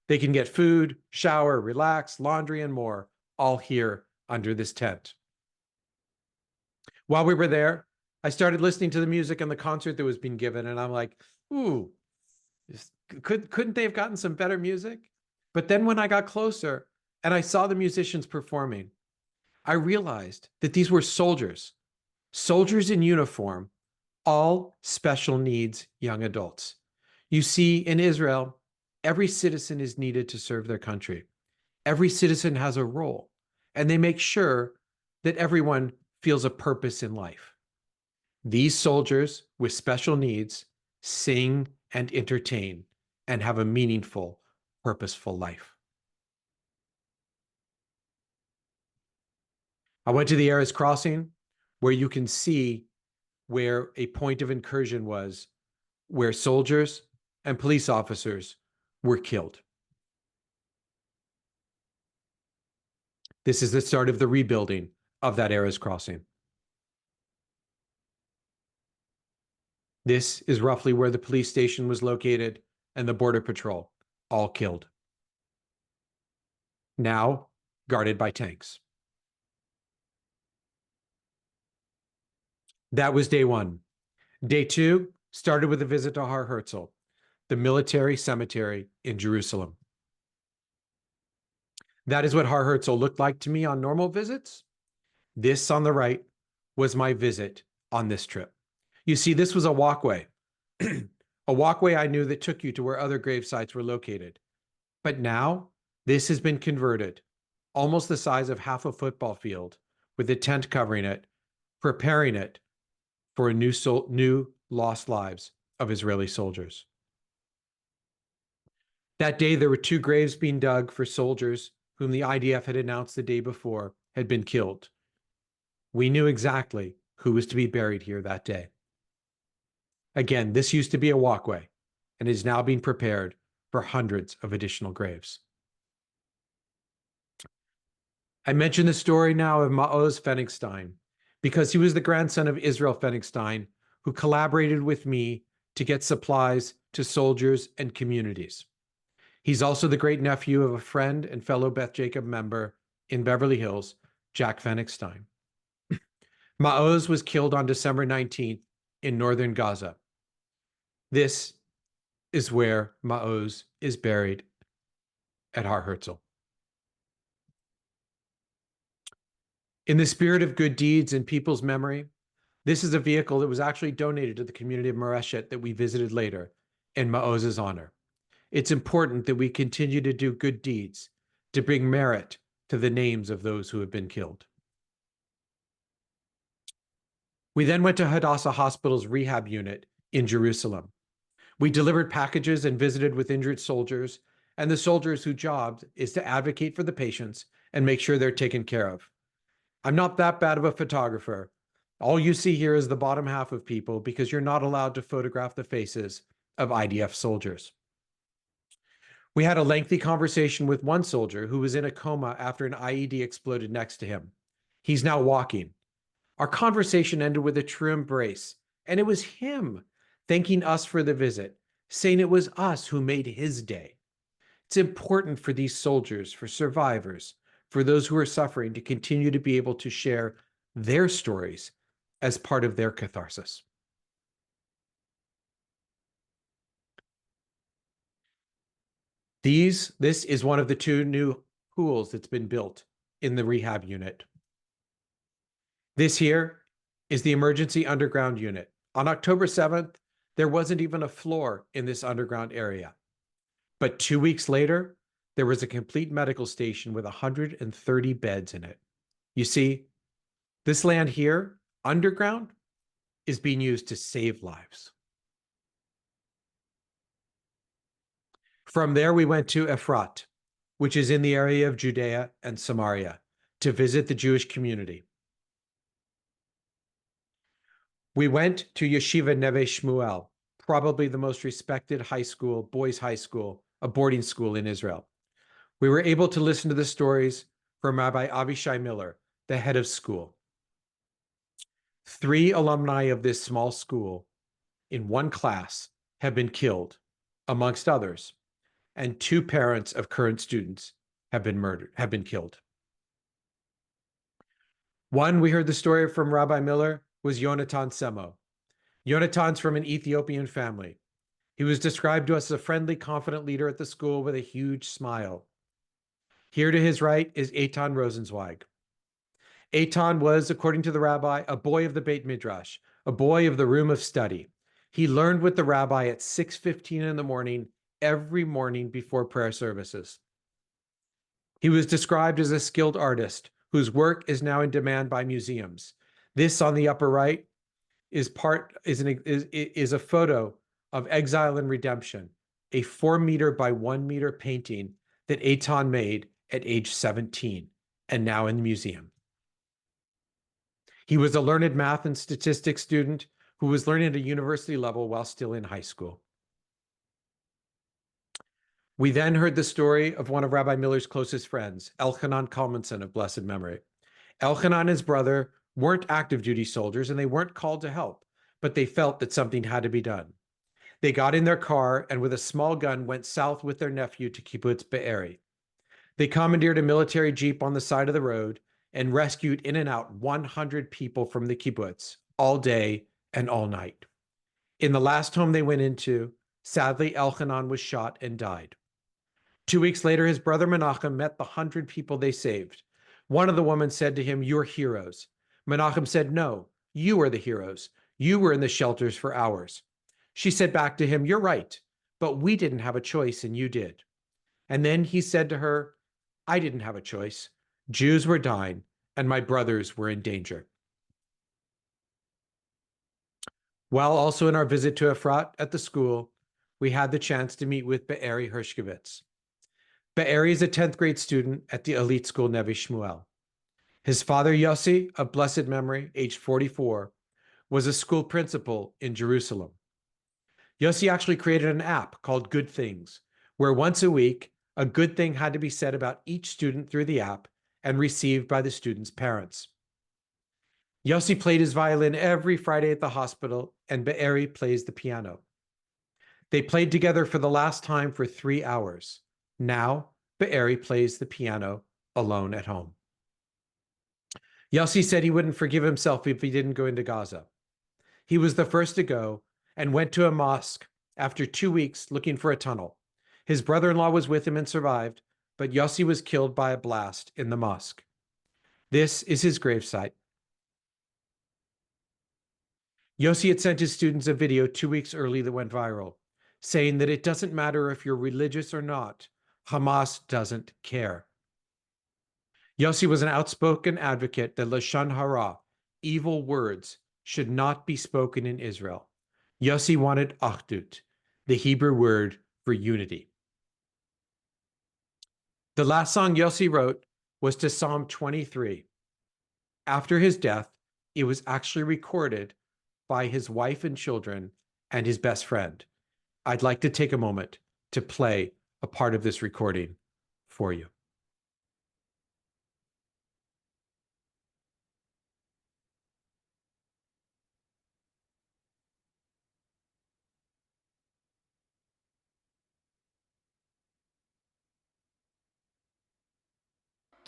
They can get food, shower, relax, laundry, and more, all here under this tent. While we were there, I started listening to the music and the concert that was being given, and I'm like, ooh, couldn't they have gotten some better music? But then when I got closer and I saw the musicians performing, I realized that these were soldiers in uniform, all special needs young adults. You see, in Israel, every citizen is needed to serve their country. Every citizen has a role, and they make sure that everyone feels a purpose in life. These soldiers with special needs sing and entertain and have a meaningful, purposeful life. I went to the Erez Crossing, where you can see where a point of incursion was, where soldiers and police officers were killed. This is the start of the rebuilding of that Erez Crossing. This is roughly where the police station was located and the border patrol, all killed. Now guarded by tanks. That was day one. Day two started with a visit to Har Herzl, the military cemetery in Jerusalem. That is what Har Herzl looked like to me on normal visits. This on the right was my visit on this trip. You see, this was a walkway, a walkway I knew that took you to where other grave sites were located. But now this has been converted, almost the size of half a football field, with a tent covering it, preparing it for new lost lives of Israeli soldiers. That day, there were 2 graves being dug for soldiers whom the IDF had announced the day before had been killed. We knew exactly who was to be buried here that day. Again, this used to be a walkway and is now being prepared for hundreds of additional graves. I mention the story now of Maoz Fenigstein because he was the grandson of Israel Fenigstein, who collaborated with me to get supplies to soldiers and communities. He's also the great nephew of a friend and fellow Beth Jacob member in Beverly Hills, Jack Fenigstein. Maoz was killed on December 19th in northern Gaza. This is where Maoz is buried at Har Herzl. In the spirit of good deeds and people's memory, this is a vehicle that was actually donated to the community of Moreshet that we visited later in Maoz's honor. It's important that we continue to do good deeds, to bring merit to the names of those who have been killed. We then went to Hadassah Hospital's rehab unit in Jerusalem. We delivered packages and visited with injured soldiers and the soldiers whose job is to advocate for the patients and make sure they're taken care of. I'm not that bad of a photographer. All you see here is the bottom half of people because you're not allowed to photograph the faces of IDF soldiers. We had a lengthy conversation with one soldier who was in a coma after an IED exploded next to him. He's now walking. Our conversation ended with a true embrace, and it was him thanking us for the visit, saying it was us who made his day. It's important for these soldiers, for survivors, for those who are suffering to continue to be able to share their stories as part of their catharsis. This is one of the 2 new pools that's been built in the rehab unit. This here is the emergency underground unit. On October 7th, there wasn't even a floor in this underground area. But 2 weeks later, there was a complete medical station with 130 beds in it. You see, this land here, underground, is being used to save lives. From there, we went to Efrat, which is in the area of Judea and Samaria, to visit the Jewish community. We went to Yeshiva Neve Shmuel, probably the most respected high school, boys' high school, a boarding school in Israel. We were able to listen to the stories from Rabbi Avishai Miller, the head of school. 3 alumni of this small school in one class have been killed, amongst others, and 2 parents of current students have been killed. One, we heard the story from Rabbi Miller, was Yonatan Semo. Yonatan's from an Ethiopian family. He was described to us as a friendly, confident leader at the school with a huge smile. Here to his right is Eitan Rosenzweig. Eitan was, according to the rabbi, a boy of the Beit Midrash, a boy of the room of study. He learned with the rabbi at 6:15 in the morning, every morning before prayer services. He was described as a skilled artist whose work is now in demand by museums. This on the upper right is a photo of Exile and Redemption, a 4-meter by 1-meter painting that Eitan made at age 17 and now in the museum. He was a learned math and statistics student who was learning at a university level while still in high school. We then heard the story of one of Rabbi Miller's closest friends, Elchanan Kalmanson of blessed memory. Elchanan and his brother weren't active duty soldiers and they weren't called to help, but they felt that something had to be done. They got in their car and with a small gun went south with their nephew to Kibbutz Be'eri. They commandeered a military jeep on the side of the road and rescued in and out 100 people from the kibbutz all day and all night. In the last home they went into, sadly, Elchanan was shot and died. 2 weeks later, his brother Menachem met the 100 people they saved. One of the women said to him, "You're heroes." Menachem said, "No, you are the heroes. You were in the shelters for hours." She said back to him, "You're right, but we didn't have a choice and you did." And then he said to her, "I didn't have a choice. Jews were dying and my brothers were in danger." While also in our visit to Efrat at the school, we had the chance to meet with Be'eri Hershkovitz. Be'eri is a 10th grade student at the elite school Neve Shmuel. His father, Yossi, of blessed memory, aged 44, was a school principal in Jerusalem. Yossi actually created an app called Good Things, where once a week, a good thing had to be said about each student through the app and received by the students' parents. Yossi played his violin every Friday at the hospital, and Be'eri plays the piano. They played together for the last time for 3 hours. Now, Be'eri plays the piano alone at home. Yossi said he wouldn't forgive himself if he didn't go into Gaza. He was the first to go and went to a mosque after 2 weeks looking for a tunnel. His brother-in-law was with him and survived, but Yossi was killed by a blast in the mosque. This is his gravesite. Yossi had sent his students a video 2 weeks early that went viral, saying that it doesn't matter if you're religious or not, Hamas doesn't care. Yossi was an outspoken advocate that Lashon Hara, evil words, should not be spoken in Israel. Yossi wanted Achdut, the Hebrew word for unity. The last song Yossi wrote was to Psalm 23. After his death, it was actually recorded by his wife and children and his best friend. I'd like to take a moment to play a part of this recording for you.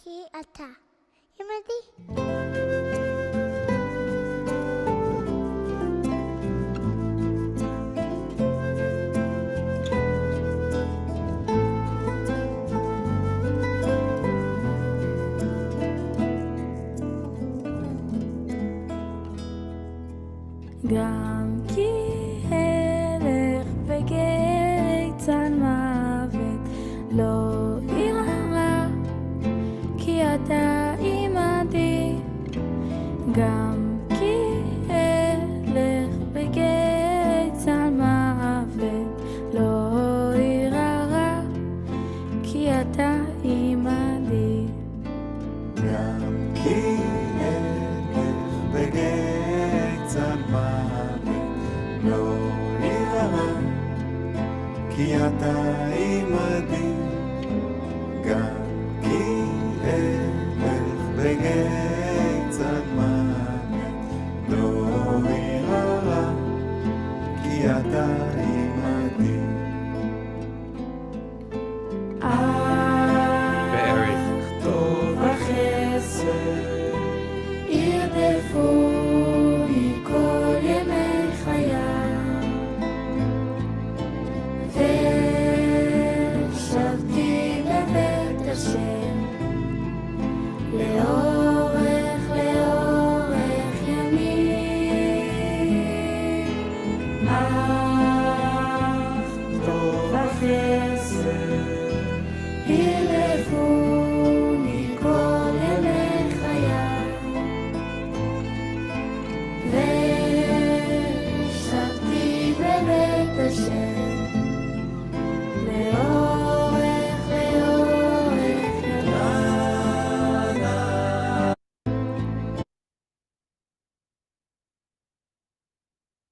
כי אתה, ימדי. גם כי הלך וגרי צל מוות לא ירא, כי אתה עמדי. גם כי הלך וגרי צל מוות לא ירא, כי אתה עמדי. גם כי הלך וגרי צל מוות לא ירא, כי אתה עמדי. גם כי הלך וגרי צל מוות לא ירא, כי אתה עמדי. בארי. טוב וחסד ירדפוני כל ימי חיי, ושבתי בבית השם לאורך ימים. אך טוב וחסד ירדפוני כל ימי חיי, ושבתי בבית השם לאורך ימים.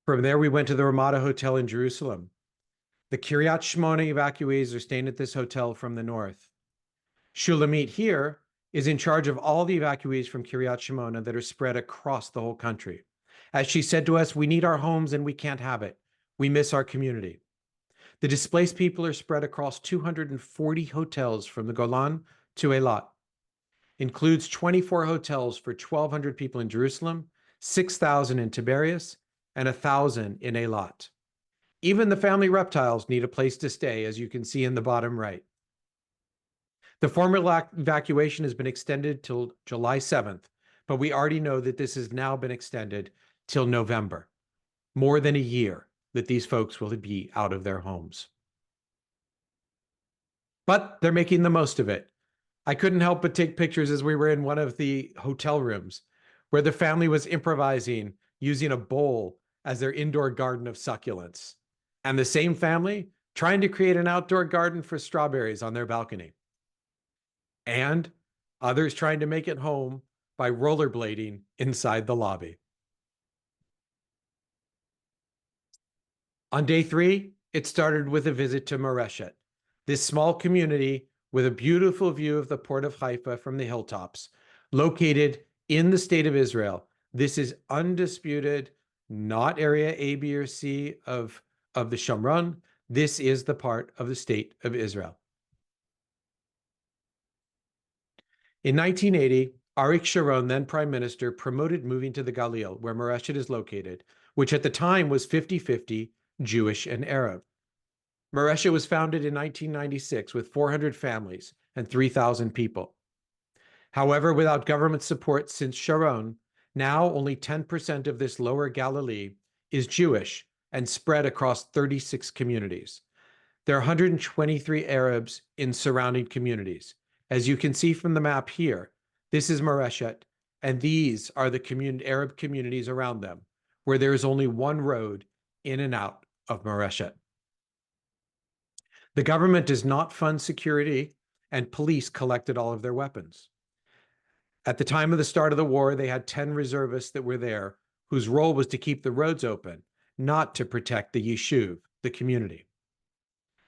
From there, we went to the Ramada Hotel in Jerusalem. The Kiryat Shmona evacuees are staying at this hotel from the north. Shulamit here is in charge of all the evacuees from Kiryat Shmona that are spread across the whole country. As she said to us, we need our homes and we can't have it. We miss our community. The displaced people are spread across 240 hotels from the Golan to Eilat. Includes 24 hotels for 1,200 people in Jerusalem, 6,000 in Tiberias, and 1,000 in Eilat. Even the family reptiles need a place to stay, as you can see in the bottom right. The formal evacuation has been extended till July 7th, but we already know that this has now been extended till November. More than a year that these folks will be out of their homes. But they're making the most of it. I couldn't help but take pictures as we were in one of the hotel rooms where the family was improvising using a bowl as their indoor garden of succulents, and the same family trying to create an outdoor garden for strawberries on their balcony, and others trying to make it home by rollerblading inside the lobby. On day 3, it started with a visit to Moreshet, this small community with a beautiful view of the port of Haifa from the hilltops, located in the state of Israel. This is undisputed, not area A, B, or C of the Shomron. This is the part of the state of Israel. In 1980, Arik Sharon, then prime minister, promoted moving to the Galil, where Moreshet is located, which at the time was 50-50 Jewish and Arab. Moreshet was founded in 1996 with 400 families and 3,000 people. However, without government support since Sharon, now only 10% of this lower Galilee is Jewish and spread across 36 communities. There are 123 Arabs in surrounding communities. As you can see from the map here, This is Moreshet, and these are the Arab communities around them, where there is only one road in and out of Moreshet. The government does not fund security, and police collected all of their weapons. At the time of the start of the war, they had 10 reservists that were there, whose role was to keep the roads open, not to protect the yishuv, the community.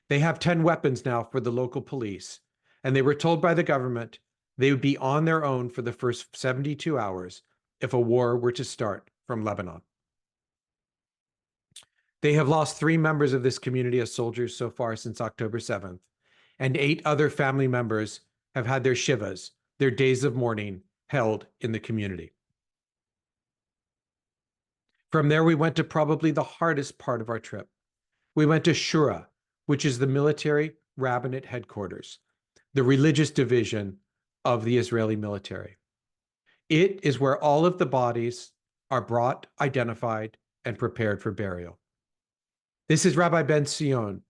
They have 10 weapons now for the local police, and they were told by the government they would be on their own for the first 72 hours if a war were to start from Lebanon. They have lost 3 members of this community as soldiers so far since October 7th, and 8 other family members have had their shivas, their days of mourning, held in the community. From there, we went to probably the hardest part of our trip. We went to Shura, which is the military rabbinate headquarters, the religious division of the Israeli military. It is where all of the bodies are brought, identified, and prepared for burial. This is Rabbi Ben Sion,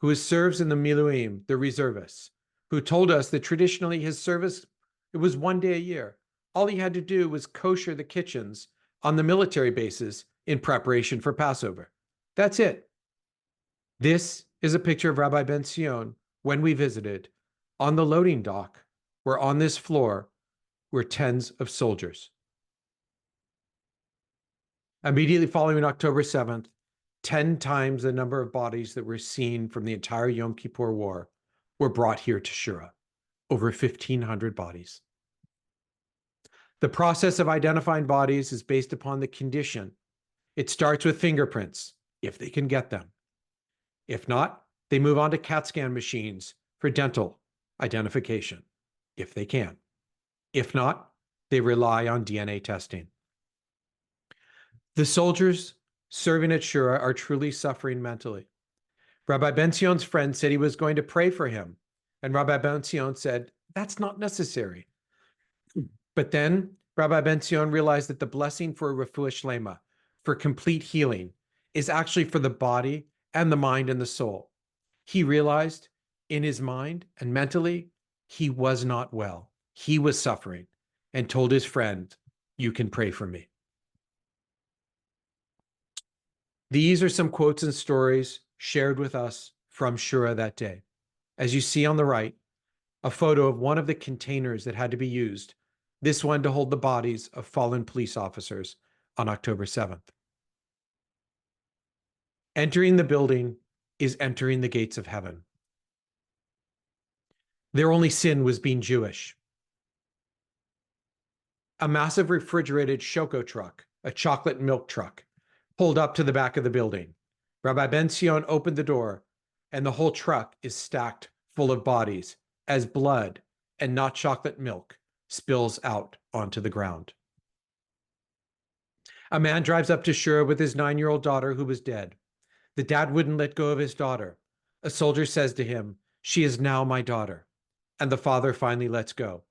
who serves in the Miluim, the reservists, who told us that traditionally his service, it was 1 day a year. All he had to do was kosher the kitchens on the military bases in preparation for Passover. That's it. This is a picture of Rabbi Ben Sion when we visited on the loading dock, where on this floor were tens of soldiers. Immediately following October 7th, 10 times the number of bodies that were seen from the entire Yom Kippur War were brought here to Shura, over 1,500 bodies. The process of identifying bodies is based upon the condition. It starts with fingerprints, if they can get them. If not, they move on to CAT scan machines for dental identification, if they can. If not, they rely on DNA testing. The soldiers serving at Shura are truly suffering mentally. Rabbi Ben Sion's friend said he was going to pray for him, and Rabbi Ben Sion said, that's not necessary. But then Rabbi Ben Sion realized that the blessing for refuah shlema, for complete healing, is actually for the body and the mind and the soul. He realized in his mind and mentally, he was not well. He was suffering, and told his friend, you can pray for me. These are some quotes and stories shared with us from Shura that day. As you see on the right, a photo of one of the containers that had to be used, this one to hold the bodies of fallen police officers on October 7th. Entering the building is entering the gates of heaven. Their only sin was being Jewish. A massive refrigerated shoko truck, a chocolate milk truck, pulled up to the back of the building. Rabbi Ben Sion opened the door, and the whole truck is stacked full of bodies as blood and not chocolate milk spills out onto the ground. A man drives up to Shura with his 9-year-old daughter who was dead. The dad wouldn't let go of his daughter. A soldier says to him, she is now my daughter. And the father finally lets go.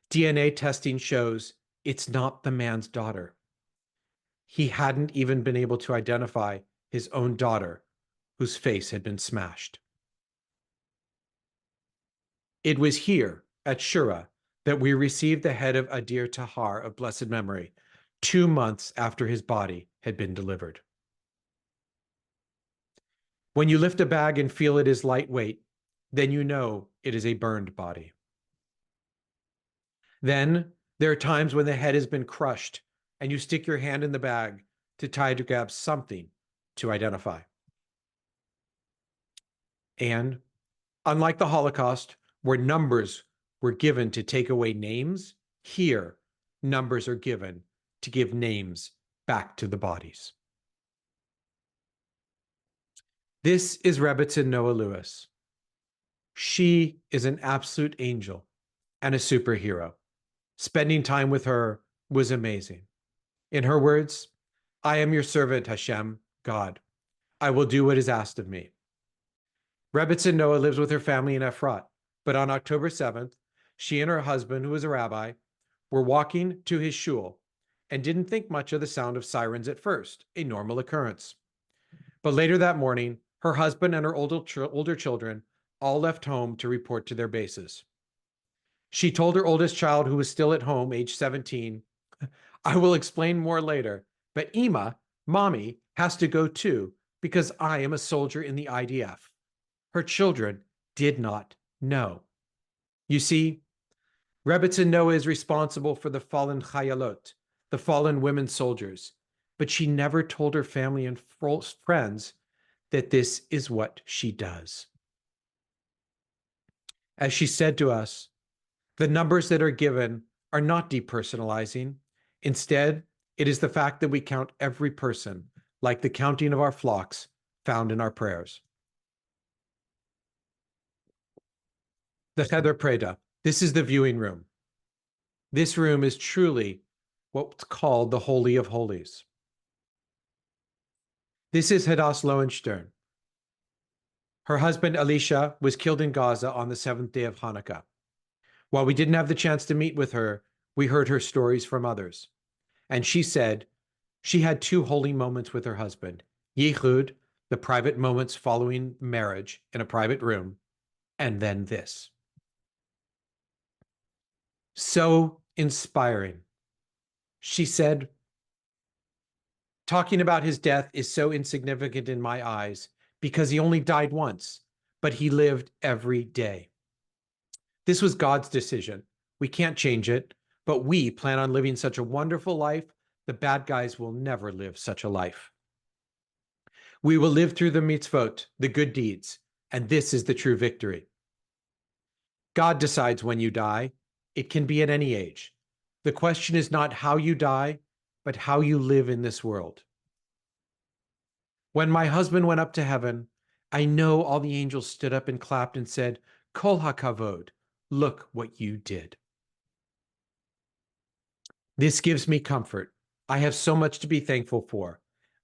DNA testing shows it's not the man's daughter. He hadn't even been able to identify his own daughter, whose face had been smashed. It was here at Shura that we received the head of Adir Tahar of blessed memory, 2 months after his body had been delivered. When you lift a bag and feel it is lightweight, then you know it is a burned body. Then there are times when the head has been crushed and you stick your hand in the bag to try to grab something to identify. And unlike the Holocaust, where numbers were given to take away names, here numbers are given to give names back to the bodies. This is Rebbetzin Noah Lewis. She is an absolute angel and a superhero. Spending time with her was amazing. In her words, I am your servant, Hashem, God. I will do what is asked of me. Rebbetzin Noah lives with her family in Efrat, but on October 7th, she and her husband, who was a rabbi, were walking to his shul and didn't think much of the sound of sirens at first, a normal occurrence. But later that morning, her husband and her older children all left home to report to their bases. She told her oldest child, who was still at home, age 17, I will explain more later, but Ima, mommy, has to go too because I am a soldier in the IDF. Her children did not know. You see, Rebbetzin Noah is responsible for the fallen Chayalot, the fallen women soldiers, but she never told her family and friends that this is what she does. As she said to us, the numbers that are given are not depersonalizing. Instead, it is the fact that we count every person, like the counting of our flocks found in our prayers. The Cheder Preda. This is the viewing room. This room is truly what's called the Holy of Holies. This is Hadass Lowenstern. Her husband, Elisha, was killed in Gaza on the 7th day of Hanukkah. While we didn't have the chance to meet with her, we heard her stories from others. And she said she had 2 holy moments with her husband, Yichud, the private moments following marriage in a private room, and then this. So inspiring. She said, talking about his death is so insignificant in my eyes because he only died once, but he lived every day. This was God's decision. We can't change it, but we plan on living such a wonderful life. The bad guys will never live such a life. We will live through the mitzvot, the good deeds, and this is the true victory. God decides when you die. It can be at any age. The question is not how you die, but how you live in this world. When my husband went up to heaven, I know all the angels stood up and clapped and said, Kol hakavod, look what you did. This gives me comfort. I have so much to be thankful for.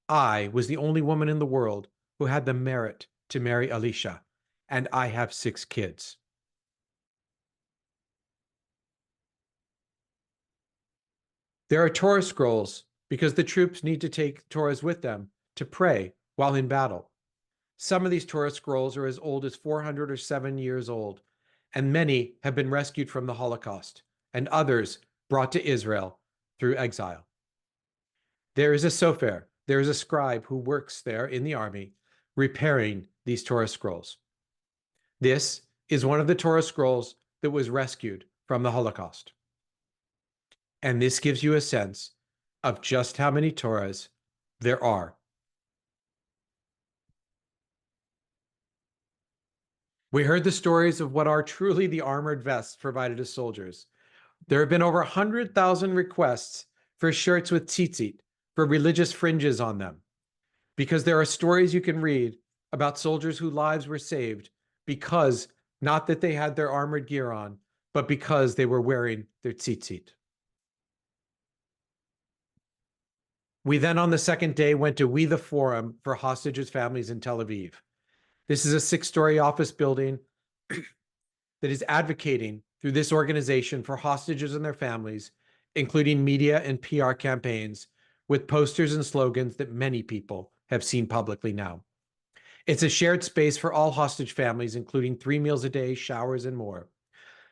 I was the only woman in the world who had the merit to marry Elisha, and I have 6 kids. There are Torah scrolls because the troops need to take Torahs with them to pray while in battle. Some of these Torah scrolls are as old as 400 or 7 years old, and many have been rescued from the Holocaust, and others brought to Israel through exile. There is a sofer, there is a scribe who works there in the army, repairing these Torah scrolls. This is one of the Torah scrolls that was rescued from the Holocaust. And this gives you a sense of just how many Torahs there are. We heard the stories of what are truly the armored vests provided to soldiers. There have been over 100,000 requests for shirts with tzitzit, for religious fringes on them, because there are stories you can read about soldiers whose lives were saved because, not that they had their armored gear on, but because they were wearing their tzitzit. We then, on the second day, went to We the Forum for Hostages' Families in Tel Aviv. This is a 6-story office building that is advocating through this organization for hostages and their families, including media and PR campaigns with posters and slogans that many people have seen publicly now. It's a shared space for all hostage families, including 3 meals a day, showers, and more.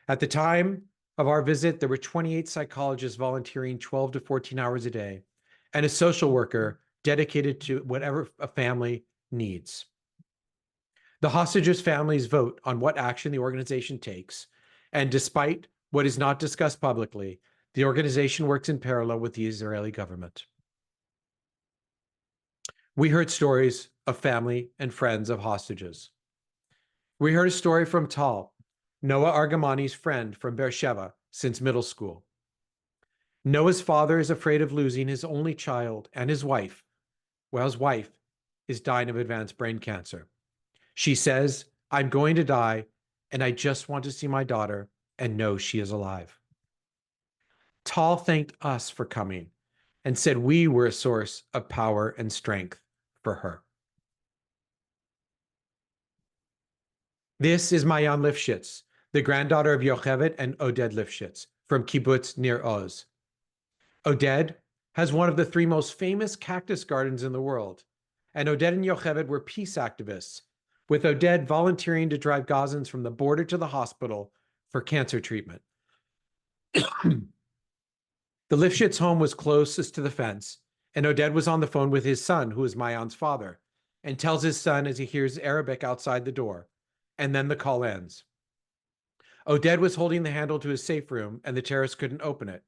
At the time of our visit, there were 28 psychologists volunteering 12 to 14 hours a day, and a social worker dedicated to whatever a family needs. The hostages' families vote on what action the organization takes, and despite what is not discussed publicly, the organization works in parallel with the Israeli government. We heard stories of family and friends of hostages. We heard a story from Tal, Noah Argamani's friend from Beersheba since middle school. Noah's father is afraid of losing his only child and his wife, while his wife is dying of advanced brain cancer. She says, I'm going to die, and I just want to see my daughter and know she is alive. Tal thanked us for coming and said we were a source of power and strength for her. This is Mayan Lifshitz, the granddaughter of Yocheved and Oded Lifshitz from Kibbutz near Oz. Oded has one of the 3 most famous cactus gardens in the world, and Oded and Yocheved were peace activists, with Oded volunteering to drive Gazans from the border to the hospital for cancer treatment, The Lifshitz home was closest to the fence, and Oded was on the phone with his son, who is Mayan's father, and tells his son as he hears Arabic outside the door, and then the call ends. Oded was holding the handle to his safe room, and the terrorists couldn't open it.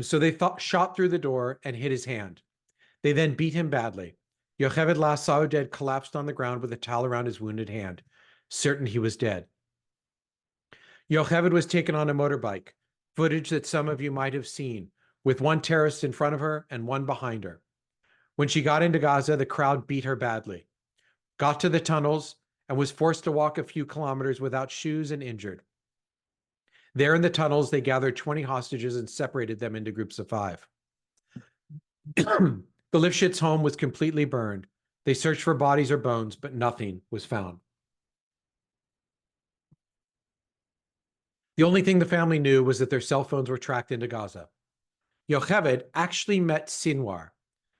So they shot through the door and hit his hand. They then beat him badly. Yocheved last saw Oded collapsed on the ground with a towel around his wounded hand, certain he was dead. Yocheved was taken on a motorbike, footage that some of you might have seen, with one terrorist in front of her and one behind her. When she got into Gaza, the crowd beat her badly, got to the tunnels, and was forced to walk a few kilometers without shoes and injured. There in the tunnels, they gathered 20 hostages and separated them into groups of 5. The Lifshitz home was completely burned. They searched for bodies or bones, but nothing was found. The only thing the family knew was that their cell phones were tracked into Gaza. Yocheved actually met Sinwar,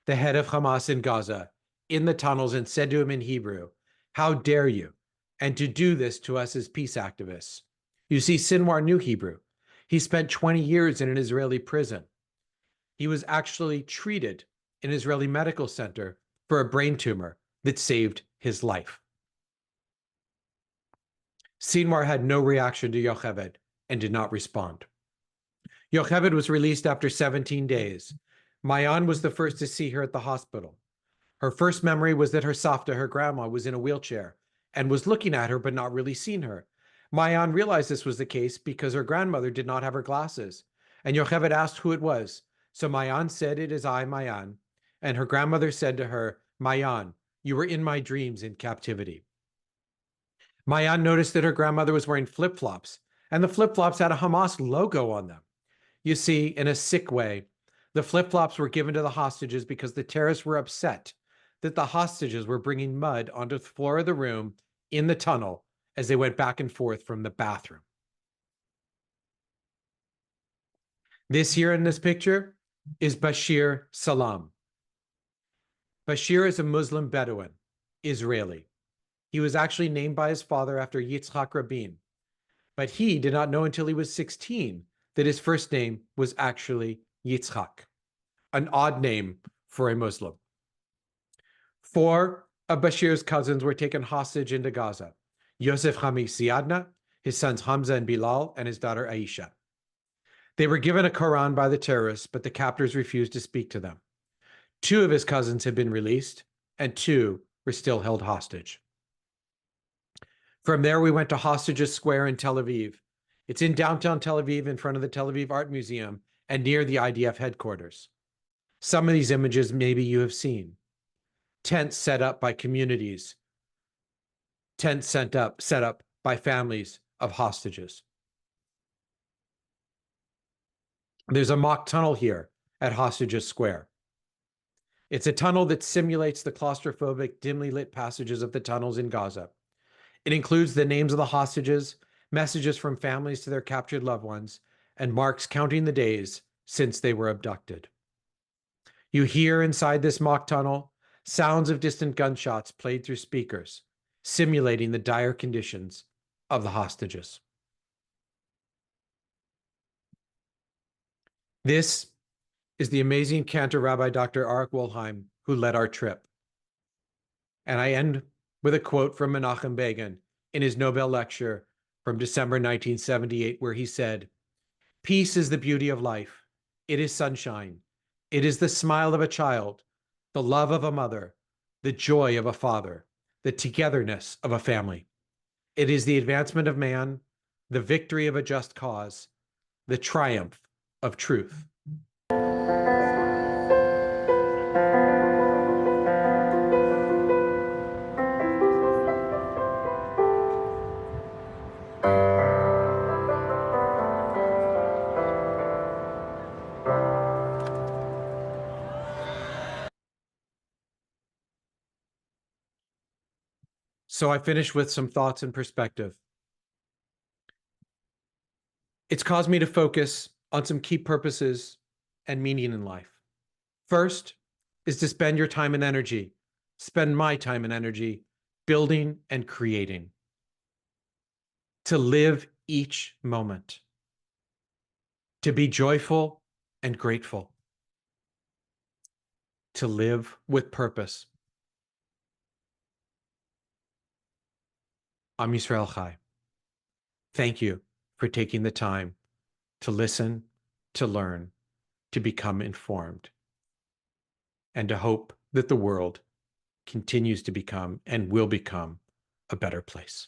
the head of Hamas in Gaza, in the tunnels and said to him in Hebrew, "How dare you, and to do this to us as peace activists?" You see, Sinwar knew Hebrew. He spent 20 years in an Israeli prison. He was actually treated in an Israeli medical center for a brain tumor that saved his life. Sinwar had no reaction to Yocheved and did not respond. Yocheved was released after 17 days. Mayan was the first to see her at the hospital. Her first memory was that her Savta, her grandma, was in a wheelchair and was looking at her but not really seeing her. Mayan realized this was the case because her grandmother did not have her glasses, and Yocheved asked who it was. So Mayan said, "It is I, Mayan." And her grandmother said to her, "Mayan, you were in my dreams in captivity." Mayan noticed that her grandmother was wearing flip-flops, and the flip-flops had a Hamas logo on them. You see, in a sick way, the flip-flops were given to the hostages because the terrorists were upset that the hostages were bringing mud onto the floor of the room in the tunnel as they went back and forth from the bathroom. This here in this picture is Bashir Salam. Bashir is a Muslim Bedouin, Israeli. He was actually named by his father after Yitzhak Rabin, but he did not know until he was 16 that his first name was actually Yitzhak, an odd name for a Muslim. 4 of Bashir's cousins were taken hostage into Gaza: Yosef Siadna, his sons Hamza and Bilal, and his daughter Aisha. They were given a Quran by the terrorists, but the captors refused to speak to them. 2 of his cousins had been released, and 2 were still held hostage. From there, we went to Hostages Square in Tel Aviv. It's in downtown Tel Aviv in front of the Tel Aviv Art Museum and near the IDF headquarters. Some of these images maybe you have seen. Tents set up by communities. Tents set up by families of hostages. There's a mock tunnel here at Hostages Square. It's a tunnel that simulates the claustrophobic, dimly lit passages of the tunnels in Gaza. It includes the names of the hostages, messages from families to their captured loved ones, and marks counting the days since they were abducted. You hear inside this mock tunnel sounds of distant gunshots played through speakers, simulating the dire conditions of the hostages. This is the amazing Cantor Rabbi Dr. Arik Wolheim, who led our trip. And I end with a quote from Menachem Begin in his Nobel lecture from December 1978, where he said, "Peace is the beauty of life. It is sunshine. It is the smile of a child, the love of a mother, the joy of a father, the togetherness of a family. It is the advancement of man, the victory of a just cause, the triumph of truth." So I finish with some thoughts and perspective. It's caused me to focus on some key purposes and meaning in life. First is to spend your time and energy, spend my time and energy building and creating. To live each moment. to be joyful and grateful, to live with purpose. Am Yisrael Chai. Thank you for taking the time to listen, to learn, to become informed, and to hope that the world continues to become and will become a better place.